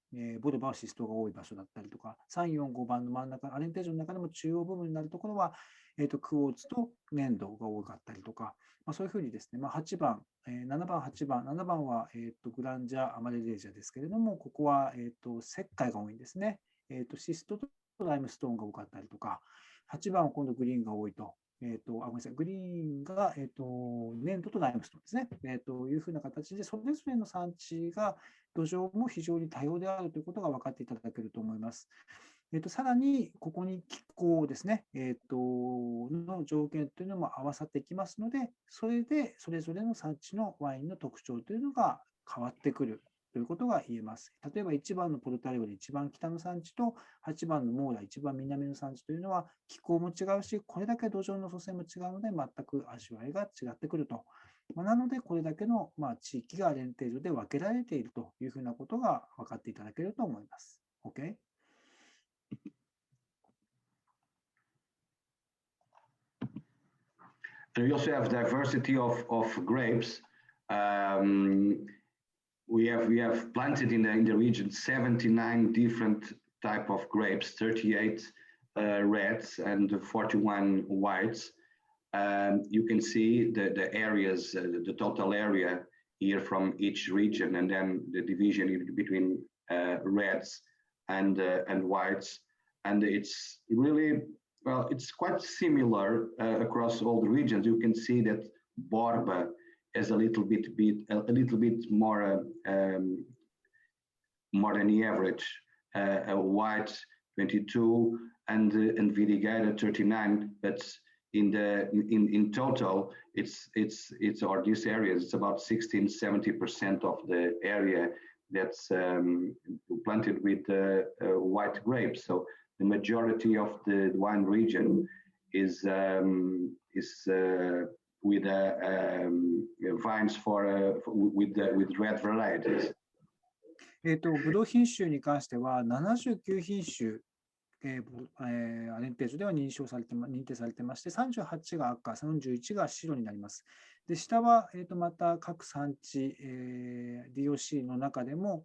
ボルバはシストが多い場所だったりとか、3、4、5番の真ん中、アレンテージョの中でも中央部分になるところは、クォーツと粘土が多かったりとか、そういうふうにですね、8番、7番、8番、7番は、グランジャ・アマレレージャですけれども、ここは、石灰が多いんですね。シストとライムストーンが多かったりとか、8番は今度グリーンが多いと。ごめんなさい、グリーンが、粘土とライムストーンですね。というふうな形で、それぞれの産地が土壌も非常に多様であるということが分かっていただけると思います。さらに、ここに気候ですね、の条件というのも合わさってきますので、それでそれぞれの産地のワインの特徴というのが変わってくるということが言えます。例えば1番のポルトガルより一番北の産地と8番のモーラ一番南の産地というのは気候も違うし、これだけ土壌の組成も違うので全く味わいが違ってくると。なのでこれだけの地域がアレンテージョで分けられているというふうなことが分かっていただけると思います。OK? And we also have diversity of grapes. We have planted in the region 79 different type of grapes, 38 reds and 41 whites. You can see the areas, the total area here from each region, and then the division between reds and whites. And it's really, well, it's quite similar across all the regions. You can see that Borba is a little bit more than the average. White 22 and Vidigueira 39. But in total, it's or this area it's about 16-70% of the area that's planted with white grapes. So the majority of the wine region is with vines with red varieties. ブドウ品種に関しては79品種、アレンテージョでは認定されてまして、38が赤、41が白になります。で、下は、また各産地、DOC の中でも、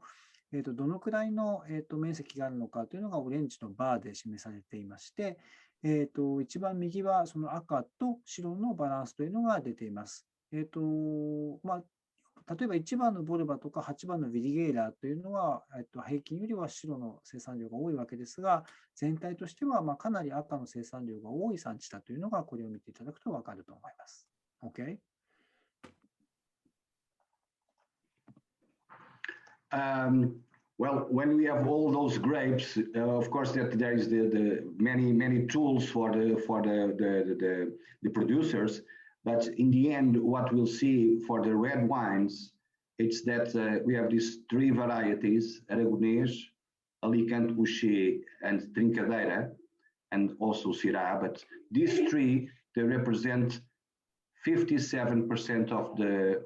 どのくらいの、面積があるのかというのがオレンジのバーで示されていまして、一番右はその赤と白のバランスというのが出ています。例えば1番のボルバとか8番のヴィリゲイラというのは、平均よりは白の生産量が多いわけですが、全体としてはかなり赤の生産量が多い産地だというのが、これを見ていただくと分かると思います。OK? Well, when we have all those grapes, of course, that there is the many tools for the producers. But in the end, what we'll see for the red wines, it's that we have these three varieties: Aragonês, Alicante Boucher, and Trincadeira, and also Syrah. But these three, they represent 57% of the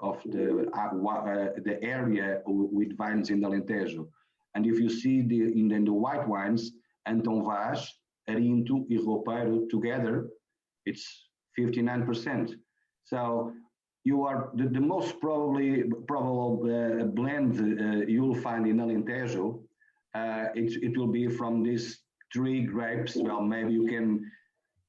area with vines in the Alentejo. And if you see in the white wines, Antão Vaz, Arinto, and Roupeiro together, it's 59%. So you are the most probable blend you'll find in Alentejo. It will be from these three grapes. Well, maybe you can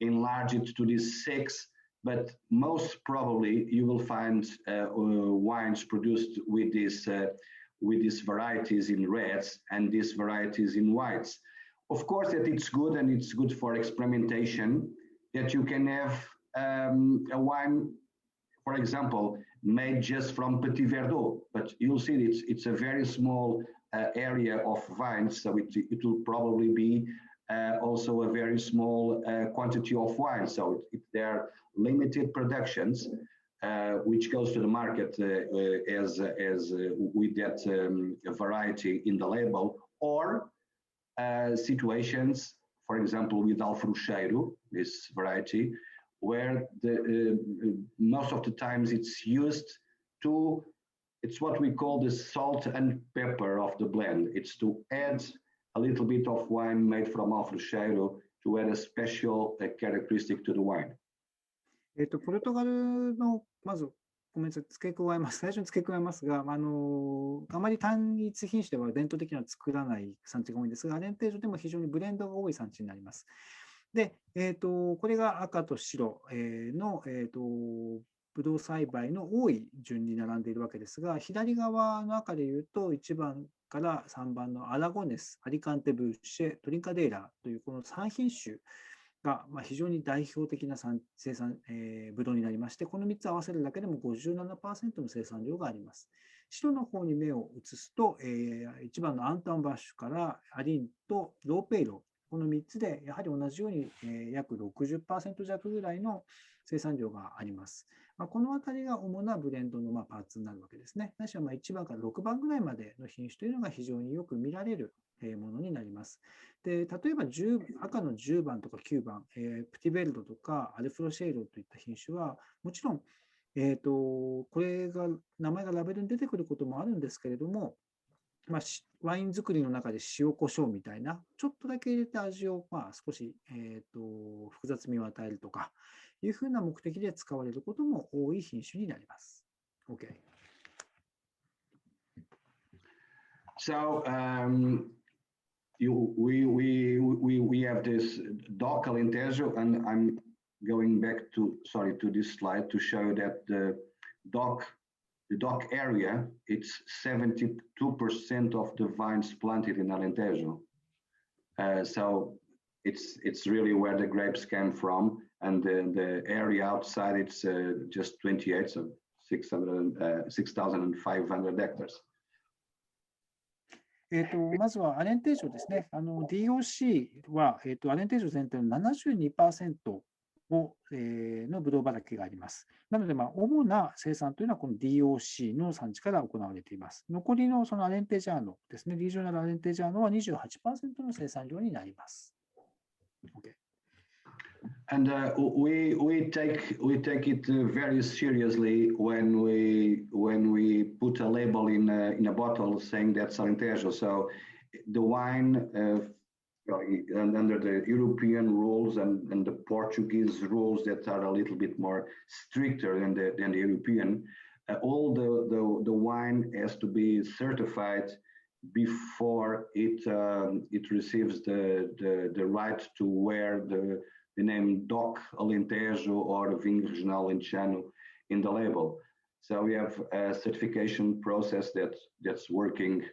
enlarge it to these 6. But most probably you will find wines produced with these varieties in reds and these varieties in whites. Of course, that it's good, and it's good for experimentation, that you can have a wine, for example, made just from Petit Verdot. But you'll see it's a very small area of vines, so it will probably be also a very small quantity of wine. So they're limited productions, which goes to the market as with that variety in the label, or situations, for example, with Alfrucheiro, this variety, where most of the times it's used to, it's what we call the salt and pepper of the blend. It's to add a little bit of wine made from Alfrucheiro to add a special characteristic to the wine. ポルトガルのまずごめんなさい、付け加えます。最初に付け加えますが、あまり単一品種では伝統的には作らない産地が多いんですが、アレンテージョでも非常にブレンドが多い産地になります。で、これが赤と白の、ブドウ栽培の多い順に並んでいるわけですが、左側の赤でいうと1番から3番のアラゴネス、アリカンテブッシェ、トリンカデーラというこの3品種が非常に代表的な生産ブドウになりまして、この3つ合わせるだけでも 57% の生産量があります。白の方に目を移すと、1番のアンタンバッシュからアリンとローペイロ、この3つでやはり同じように約 60% 弱ぐらいの生産量があります。このあたりが主なブレンドのパーツになるわけですね。ないしは1番から6番ぐらいまでの品種というのが非常によく見られるものになります。で、例えば赤の10番とか9番、プティベルドとかアルフロシェイロといった品種は、もちろん、これが名前がラベルに出てくることもあるんですけれども、ワイン作りの中で塩コショウみたいな、ちょっとだけ入れて味を少し、複雑味を与えるとかいうふうな目的で使われることも多い品種になります。OK。So we have this DOC Alentejo, and I'm going back to this slide to show that the DOC area, it's 72% of the vines planted in Alentejo. So it's really where the grapes came from, and the area outside it's just 28, so 6,500 hectares. まずはアレンテージョですね。DOC は、アレンテージョ全体の 72% のブドウ畑があります。なので、主な生産というのはこの DOC の産地から行われています。残りのそのアレンテジャーノですね、リージョナルアレンテジャーノは 28% の生産量になります。Okay. And we take it very seriously when we put a label in a bottle saying that's Alentejo. So the wine and under the European rules and the Portuguese rules that are a little bit more stricter than the European, all the wine has to be certified before it receives the right to wear the name DOC Alentejo or Vinho Regional Alentejano in the label. So we have a certification process that's working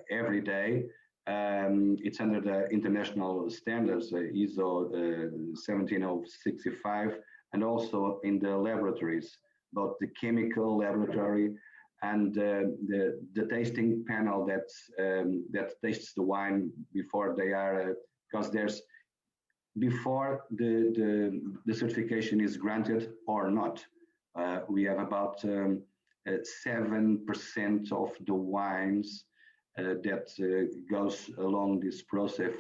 every day. It's under the international standards, ISO 17065, and also in the laboratories, both the chemical laboratory and the tasting panel that tastes the wine before they are, because there's before the certification is granted or not. We have about 7% of the wines that goes along this process,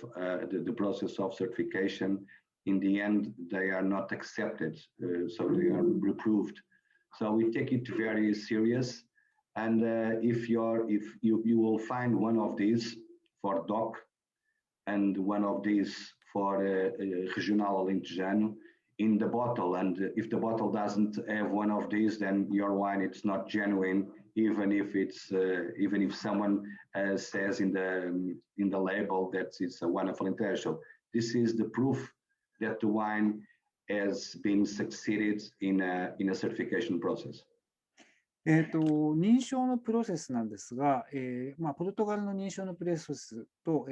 the process of certification. In the end, they are not accepted, so they are reproved. So we take it very serious. And if you will find one of these for DOC and one of these for Regional Alentejano in the bottle, and if the bottle doesn't have one of these, then your wine it's not genuine, even if someone says in the label that it's a wine of Alentejo. This is the proof that the wine has been succeeded in a certification process. 認証のプロセスなんですが、ポルトガルの認証のプロセスと、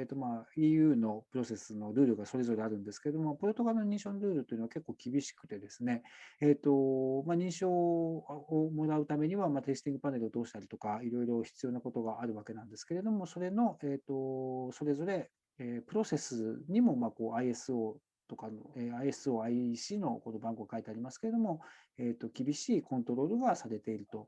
EU のプロセスのルールがそれぞれあるんですけれども、ポルトガルの認証のルールというのは結構厳しくてですね、認証をもらうためには、テイスティングパネルを通したりとか、いろいろ必要なことがあるわけなんですけれども、それの、それぞれ、プロセスにも、ISO とかの ISO、IEC のこの番号が書いてありますけれども、厳しいコントロールがされていると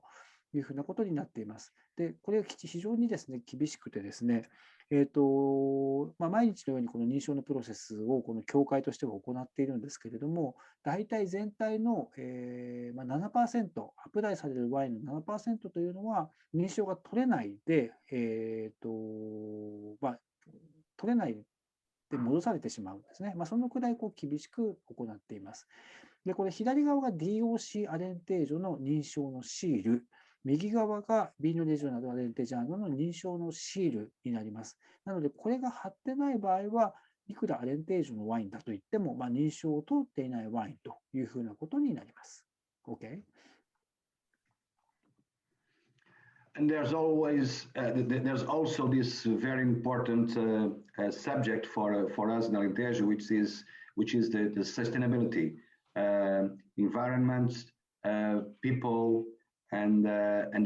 いうふうなことになっています。で、これが非常にですね、厳しくてですね、毎日のようにこの認証のプロセスをこの協会としては行っているんですけれども、大体全体の、7%、アプライされるワインの 7% というのは認証が取れないで、取れないで戻されてしまうんですね。そのくらい厳しく行っています。で、これ左側が DOC アレンテージョの認証のシール、右側がビーノレジョナルアレンテジャーノの認証のシールになります。なので、これが貼ってない場合は、いくらアレンテージョのワインだといっても、認証を通っていないワインというふうなことになります。OK? And there's also this very important subject for us in Alentejo, which is the sustainability, environment, people, and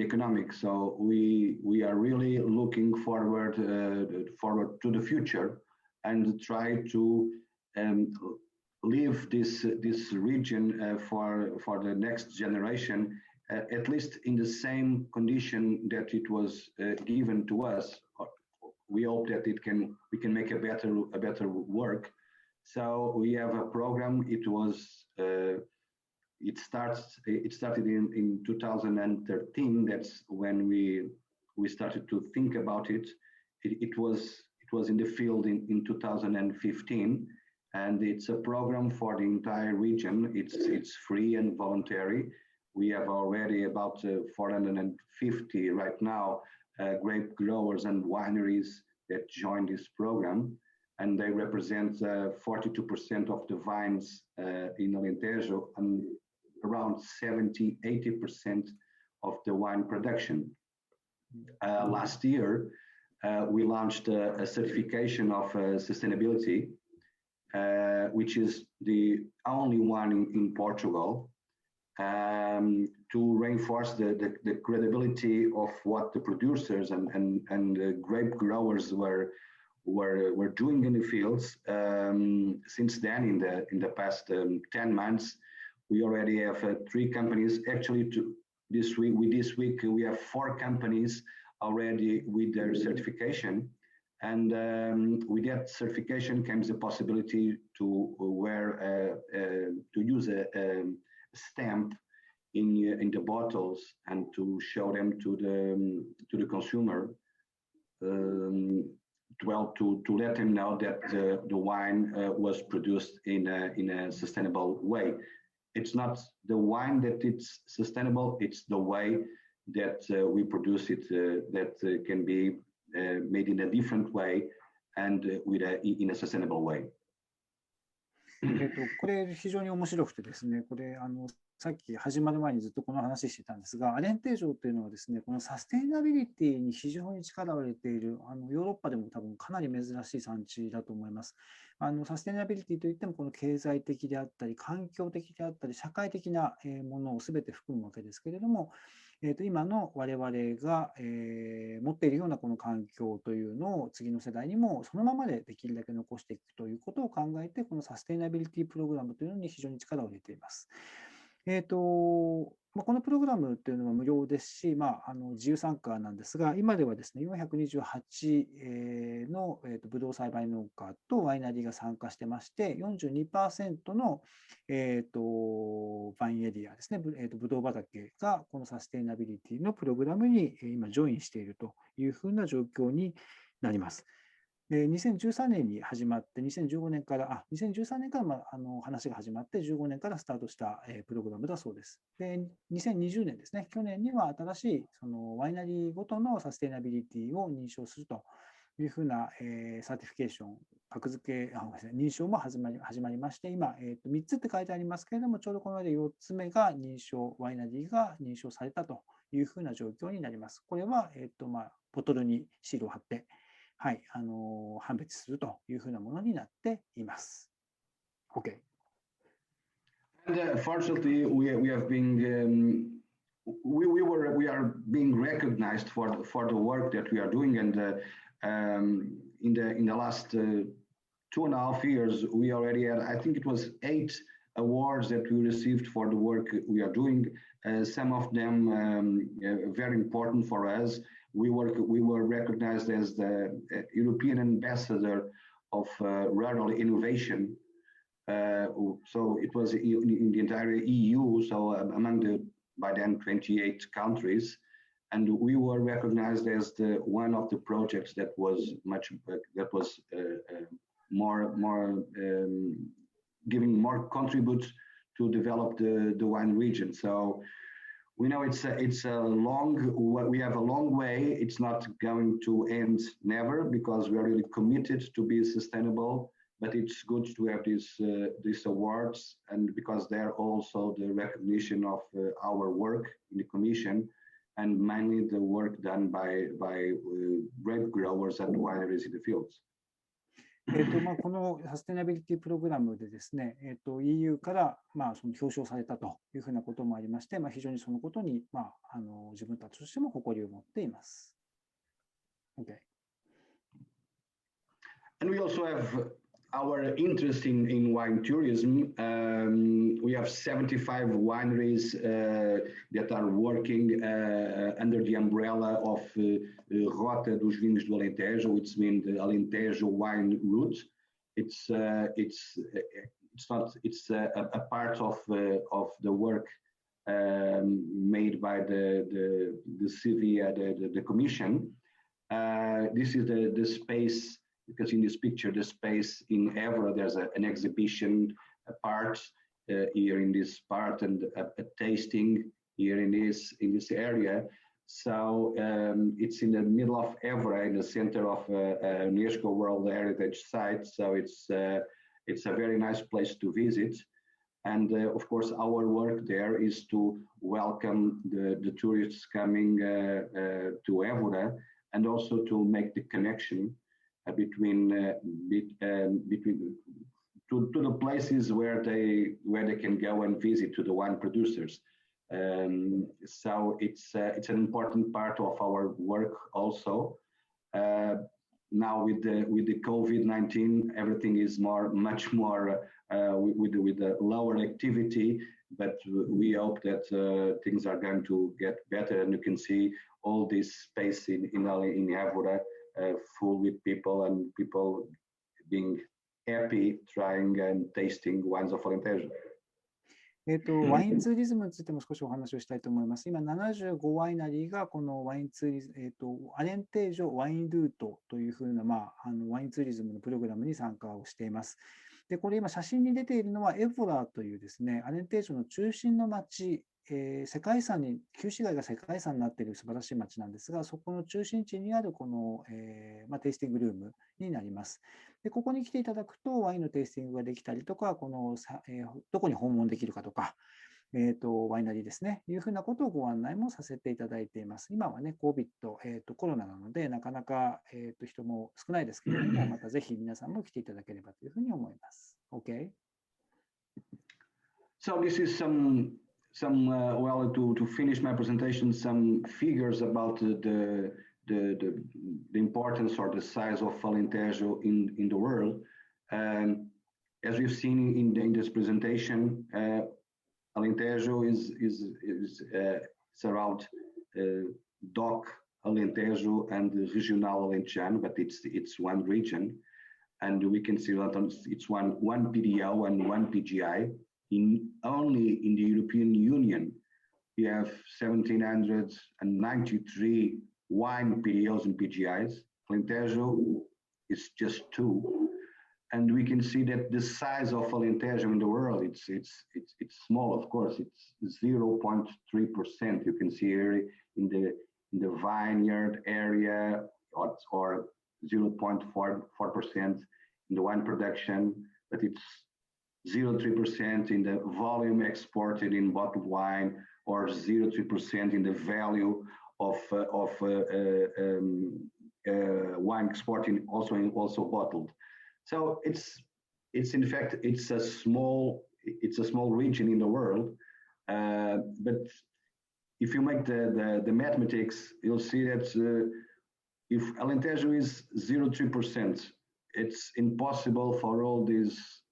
economic. So we are really looking forward to the future and try to leave this region for the next generation, at least in the same condition that it was given to us. We hope that we can make a better work. So we have a program. It started in 2013. That's when we started to think about it. It was in the field in 2015, and it's a program for the entire region. It's free and voluntary. We have already about 450 right now grape growers and wineries that join this program, and they represent 42% of the vines in Alentejo and around 70–80% of the wine production. Last year, we launched a certification of sustainability, which is the only one in Portugal, to reinforce the credibility of what the producers and the grape growers were doing in the fields. Since then, in the past 10 months, we already have 3 companies. Actually, this week we have 4 companies already with their certification, and with that certification comes the possibility to use a stamp in the bottles and to show them to the consumer, to let them know that the wine was produced in a sustainable way. It's not the wine that it's sustainable, it's the way that we produce it that can be made in a different way and in a sustainable way. これ非常に面白くてですね、これさっき始まる前にずっとこの話してたんですが、アレンテージョというのはですね、このサステイナビリティに非常に力を入れている、ヨーロッパでも多分かなり珍しい産地だと思います。サステイナビリティといっても、この経済的であったり、環境的であったり、社会的なものをすべて含むわけですけれども、今の我々が持っているようなこの環境というのを次の世代にもそのままでできるだけ残していくということを考えて、このサステイナビリティプログラムというのに非常に力を入れています。このプログラムというのは無料ですし、自由参加なんですが、今ではですね、428のブドウ栽培農家とワイナリーが参加してまして、42% のバインエリアですね、ブドウ畑がこのサステイナビリティのプログラムに今、ジョインしているというふうな状況になります。2013年に始まって、2013年から話が始まって、15年からスタートしたプログラムだそうです。で、2020年ですね、去年には新しいそのワイナリーごとのサステイナビリティを認証するというふうなサーティフィケーション、認証も始まりまして、今、3つって書いてありますけれども、ちょうどこの間4つ目がワイナリーが認証されたというふうな状況になります。これは、ボトルにシールを貼って、はい、判別するというふうなものになっています。OK。And fortunately, we have been we are being recognized for the work that we are doing, and in the last 2.5 years, we already had, I think it was 8 awards that we received for the work we are doing. Some of them very important for us. We were recognized as the European ambassador of rural innovation. So it was in the entire EU, so among the by then 28 countries, and we were recognized as one of the projects that was more giving more contribute to develop the wine region. So we know we have a long way. It's not going to end never, because we are really committed to be sustainable. But it's good to have these awards, and because they're also the recognition of our work in the Commission, and mainly the work done by grape growers and wineries in the fields. このサステナビリティプログラムでですね、EU からその表彰されたというふうなこともありまして、非常にそのことに自分たちとしても誇りを持っています。Okay. And we also have our interest in wine tourism, we have 75 wineries that are working under the umbrella of Rota dos Vinhos do Alentejo, which means the Alentejo wine route. It's a part of the work made by the CVRA, the commission. This is the space. Because in this picture, the space in Évora, there's an exhibition, a part here in this part, and a tasting here in this area. So it's in the middle of Évora, in the center of UNESCO World Heritage Site. So it's a very nice place to visit. And of course, our work there is to welcome the tourists coming to Évora, and also to make the connection between to the places where they can go and visit, to the wine producers. So it's an important part of our work also. Now with the COVID-19, everything is much more with the lower activity, but we hope that things are going to get better, and you can see all this space in Évora full with people, and people being happy trying and tasting wines of Alentejo. ワインツーリズムについても少しお話をしたいと思います。今、75ワイナリーがこのワインツーリズム、アレンテージョワインルートというふうな、ワインツーリズムのプログラムに参加をしています。で、これ今写真に出ているのはエボラというですね、アレンテージョの中心の町、世界遺産に、旧市街が世界遺産になっている素晴らしい町なんですが、そこの中心地にあるこの、テイスティングルームになります。で、ここに来ていただくと、ワインのテイスティングができたりとか、このどこに訪問できるかとか、ワイナリーですね、いうふうなことをご案内もさせていただいています。今はね、COVID、コロナなので、なかなか、人も少ないですけれども、またぜひ皆さんも来ていただければというふうに思います。OK? So this is some well, to finish my presentation, some figures about the importance or the size of Alentejo in the world. As we've seen in this presentation, Alentejo is around DOC Alentejo and Regional Alentejano, but it's one region, and we can see that it's one PDO and one PGI. Only in the European Union, we have 1,793 wine PDOs and PGIs. Alentejo is just 2, and we can see that the size of Alentejo in the world, it's small. Of course, it's 0.3%. You can see here in the vineyard area, or 0.4% in the wine production, but it's 0.3% in the volume exported in bottled wine, or 0.3% in the value of wine exporting also bottled. So it's in fact it's a small region in the world, but if you make the mathematics, you'll see that if Alentejo is 0.3%, it's impossible for all these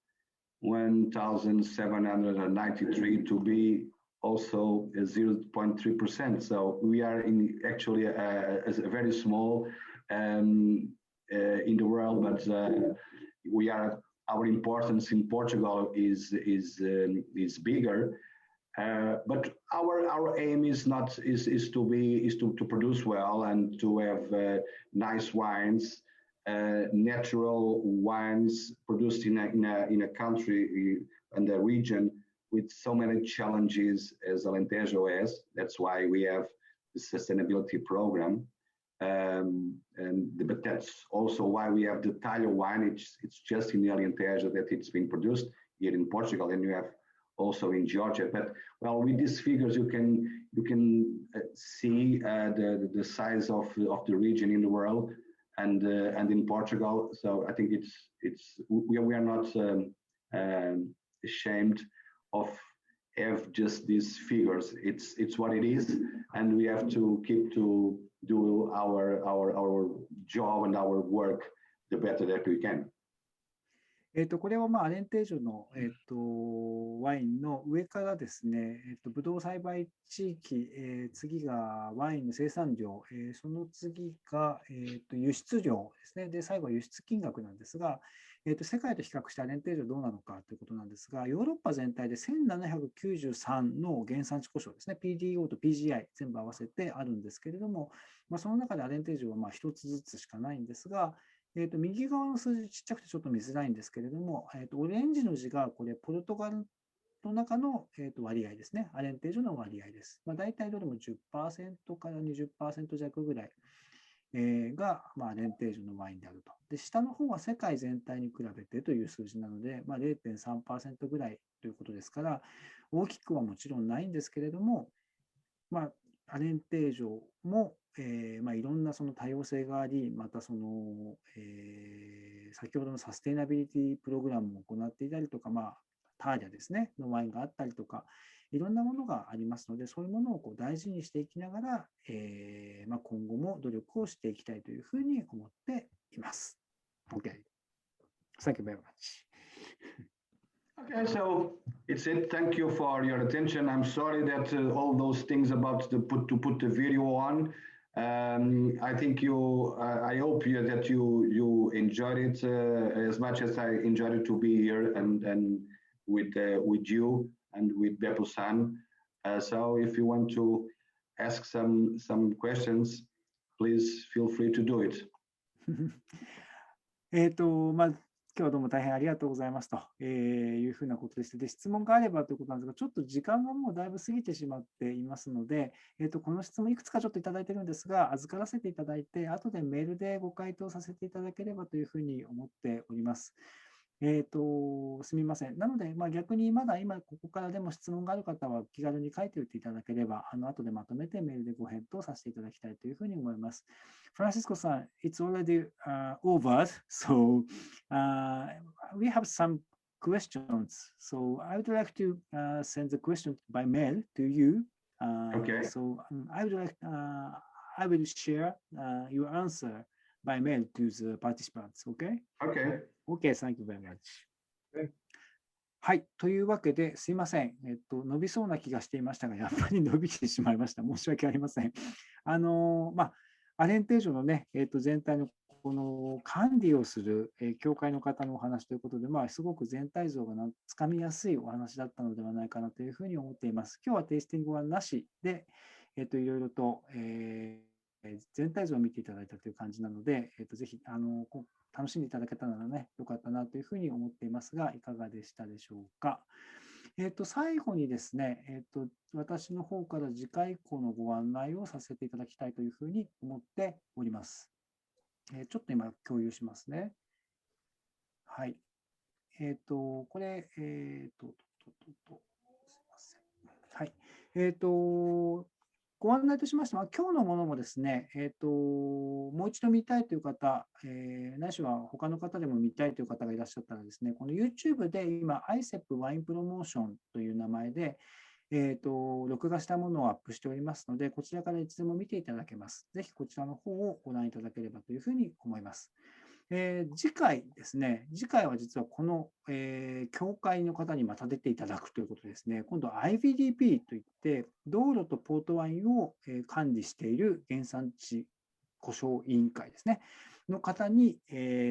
1,793 to be also 0.3%. So we are actually as a very small in the world, but our importance in Portugal is bigger. But our aim is to produce well and to have nice wines. Natural wines produced in a country and a region with so many challenges as Alentejo has. That's why we have the sustainability program, but that's also why we have the Talho wine. It's just in the Alentejo that it's been produced here in Portugal, and you have also in Georgia. But well, with these figures, you can see the size of the region in the world. And in Portugal, so I think we are not ashamed of have just these figures. It's what it is, and we have to keep to do our job and our work the better that we can. これはアレンテージョの、ワインの上からですね、ブドウ栽培地域、次がワインの生産量、その次が、輸出量ですね。で、最後は輸出金額なんですが、世界と比較してアレンテージョどうなのかということなんですが、ヨーロッパ全体で1793の原産地故障ですね、PDO と PGI 全部合わせてあるんですけれども、その中でアレンテージョは1つずつしかないんですが、右側の数字ちっちゃくてちょっと見づらいんですけれども、オレンジの字がこれポルトガルの中の、割合ですね。アレンテージョの割合です。大体どれも 10% から 20% 弱ぐらい、が、アレンテージョのワインであると。で、下の方は世界全体に比べてという数字なので、0.3% ぐらいということですから、大きくはもちろんないんですけれども、アレンテージョも、いろんなその多様性があり、またその、先ほどのサステイナビリティプログラムも行っていたりとか、ターリャですね、のワインがあったりとか、いろんなものがありますので、そういうものを大事にしていきながら、今後も努力をしていきたいというふうに思っています。OK. Thank you very much. Okay, so it's it. Thank you for your attention. I'm sorry that all those things about to put the video on. I think I hope that you enjoyed it as much as I enjoyed it to be here and with you and with Beppo-san. So if you want to ask some questions, please feel free to do it. 今日はどうも大変ありがとうございますというふうなことでして、で、質問があればということなんですが、ちょっと時間がもうだいぶ過ぎてしまっていますので、この質問いくつかちょっといただいているんですが、預からせていただいて、後でメールでご回答させていただければというふうに思っております。すみません。なので、逆にまだ今ここからでも質問がある方は気軽に書いておいていただければ、後でまとめてメールでご返答させていただきたいというふうに思います。Francisco さん、it's already over, so we have some questions. So I would like to send the question by mail to you. Okay. So I will share your answer by mail to the participants. Okay? Okay. Okay, thank you very much. Okay. はい。というわけで、すいません。伸びそうな気がしていましたが、やっぱり伸びてしまいました。申し訳ありません。アレンテージョのね、全体のこの管理をする、協会の方のお話ということで、すごく全体像がつかみやすいお話だったのではないかなというふうに思っています。今日はテイスティングはなしで、いろいろと、全体像を見ていただいたという感じなので、ぜひ楽しんでいただけたならね、よかったなというふうに思っていますが、いかがでしたでしょうか。最後にですね、私の方から次回以降のご案内をさせていただきたいというふうに思っております。ちょっと今共有しますね。はい。これ、すいません。はい。ご案内としましては、今日のものもですね、もう一度見たいという方、ないしは他の方でも見たいという方がいらっしゃったらですね、この YouTube で今、ICEP ワインプロモーションという名前で、録画したものをアップしておりますので、こちらからいつでも見ていただけます。ぜひこちらの方をご覧いただければというふうに思います。次回ですね、次回は実はこの、協会の方にまた出ていただくということですね、今度は IVDP といって、道路とポートワインを管理している原産地故障委員会ですね、の方に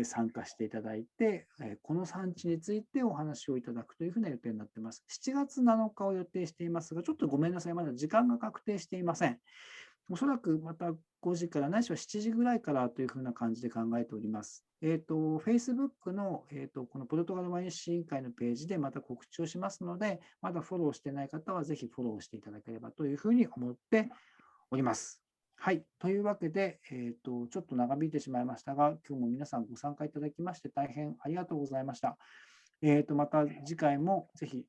参加していただいて、この産地についてお話をいただくというふうな予定になっています。7月7日を予定していますが、ちょっとごめんなさい、まだ時間が確定していません。おそらくまた5時からないしは7時ぐらいからというふうな感じで考えております。Facebook の、このポルトガルワイン試飲会のページでまた告知をしますので、まだフォローしていない方はぜひフォローしていただければというふうに思っております。はい。というわけで、ちょっと長引いてしまいましたが、今日も皆さんご参加いただきまして大変ありがとうございました。また次回もぜひ、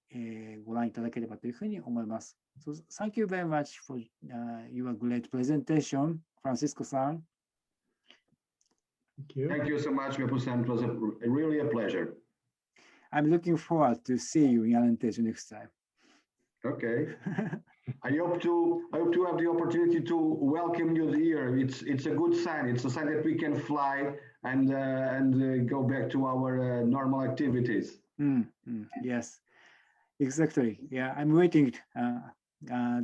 ご覧いただければというふうに思います。So, thank you very much for your great presentation, Francisco-san. Thank you. Thank you so much, Beppo-san. It was really a pleasure. I'm looking forward to see you in Alentejo next time. Okay. I hope to have the opportunity to welcome you here. It's a good sign. It's a sign that we can fly and go back to our normal activities. Yes, exactly. Yeah, I'm waiting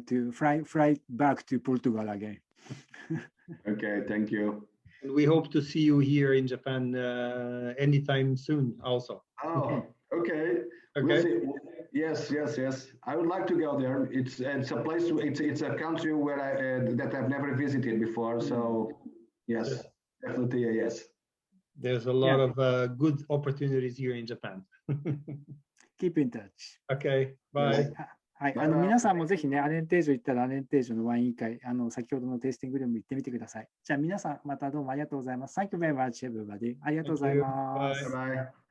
to fly back to Portugal again. Okay, thank you. And we hope to see you here in Japan anytime soon also. Oh, okay. Okay. We'll see. Yes. I would like to go there. It's a place. It's a country where that I've never visited before. So yes, definitely a yes. There's a lot of good opportunities here in Japan. Keep in touch. Okay, bye. はい、皆さんもぜひね、アレンテージョ行ったらアレンテージョのワイン委員会、先ほどのテイスティングルーム行ってみてください。じゃあ皆さんまたどうもありがとうございます。Thank you very much, everybody. ありがとうございます。Bye bye.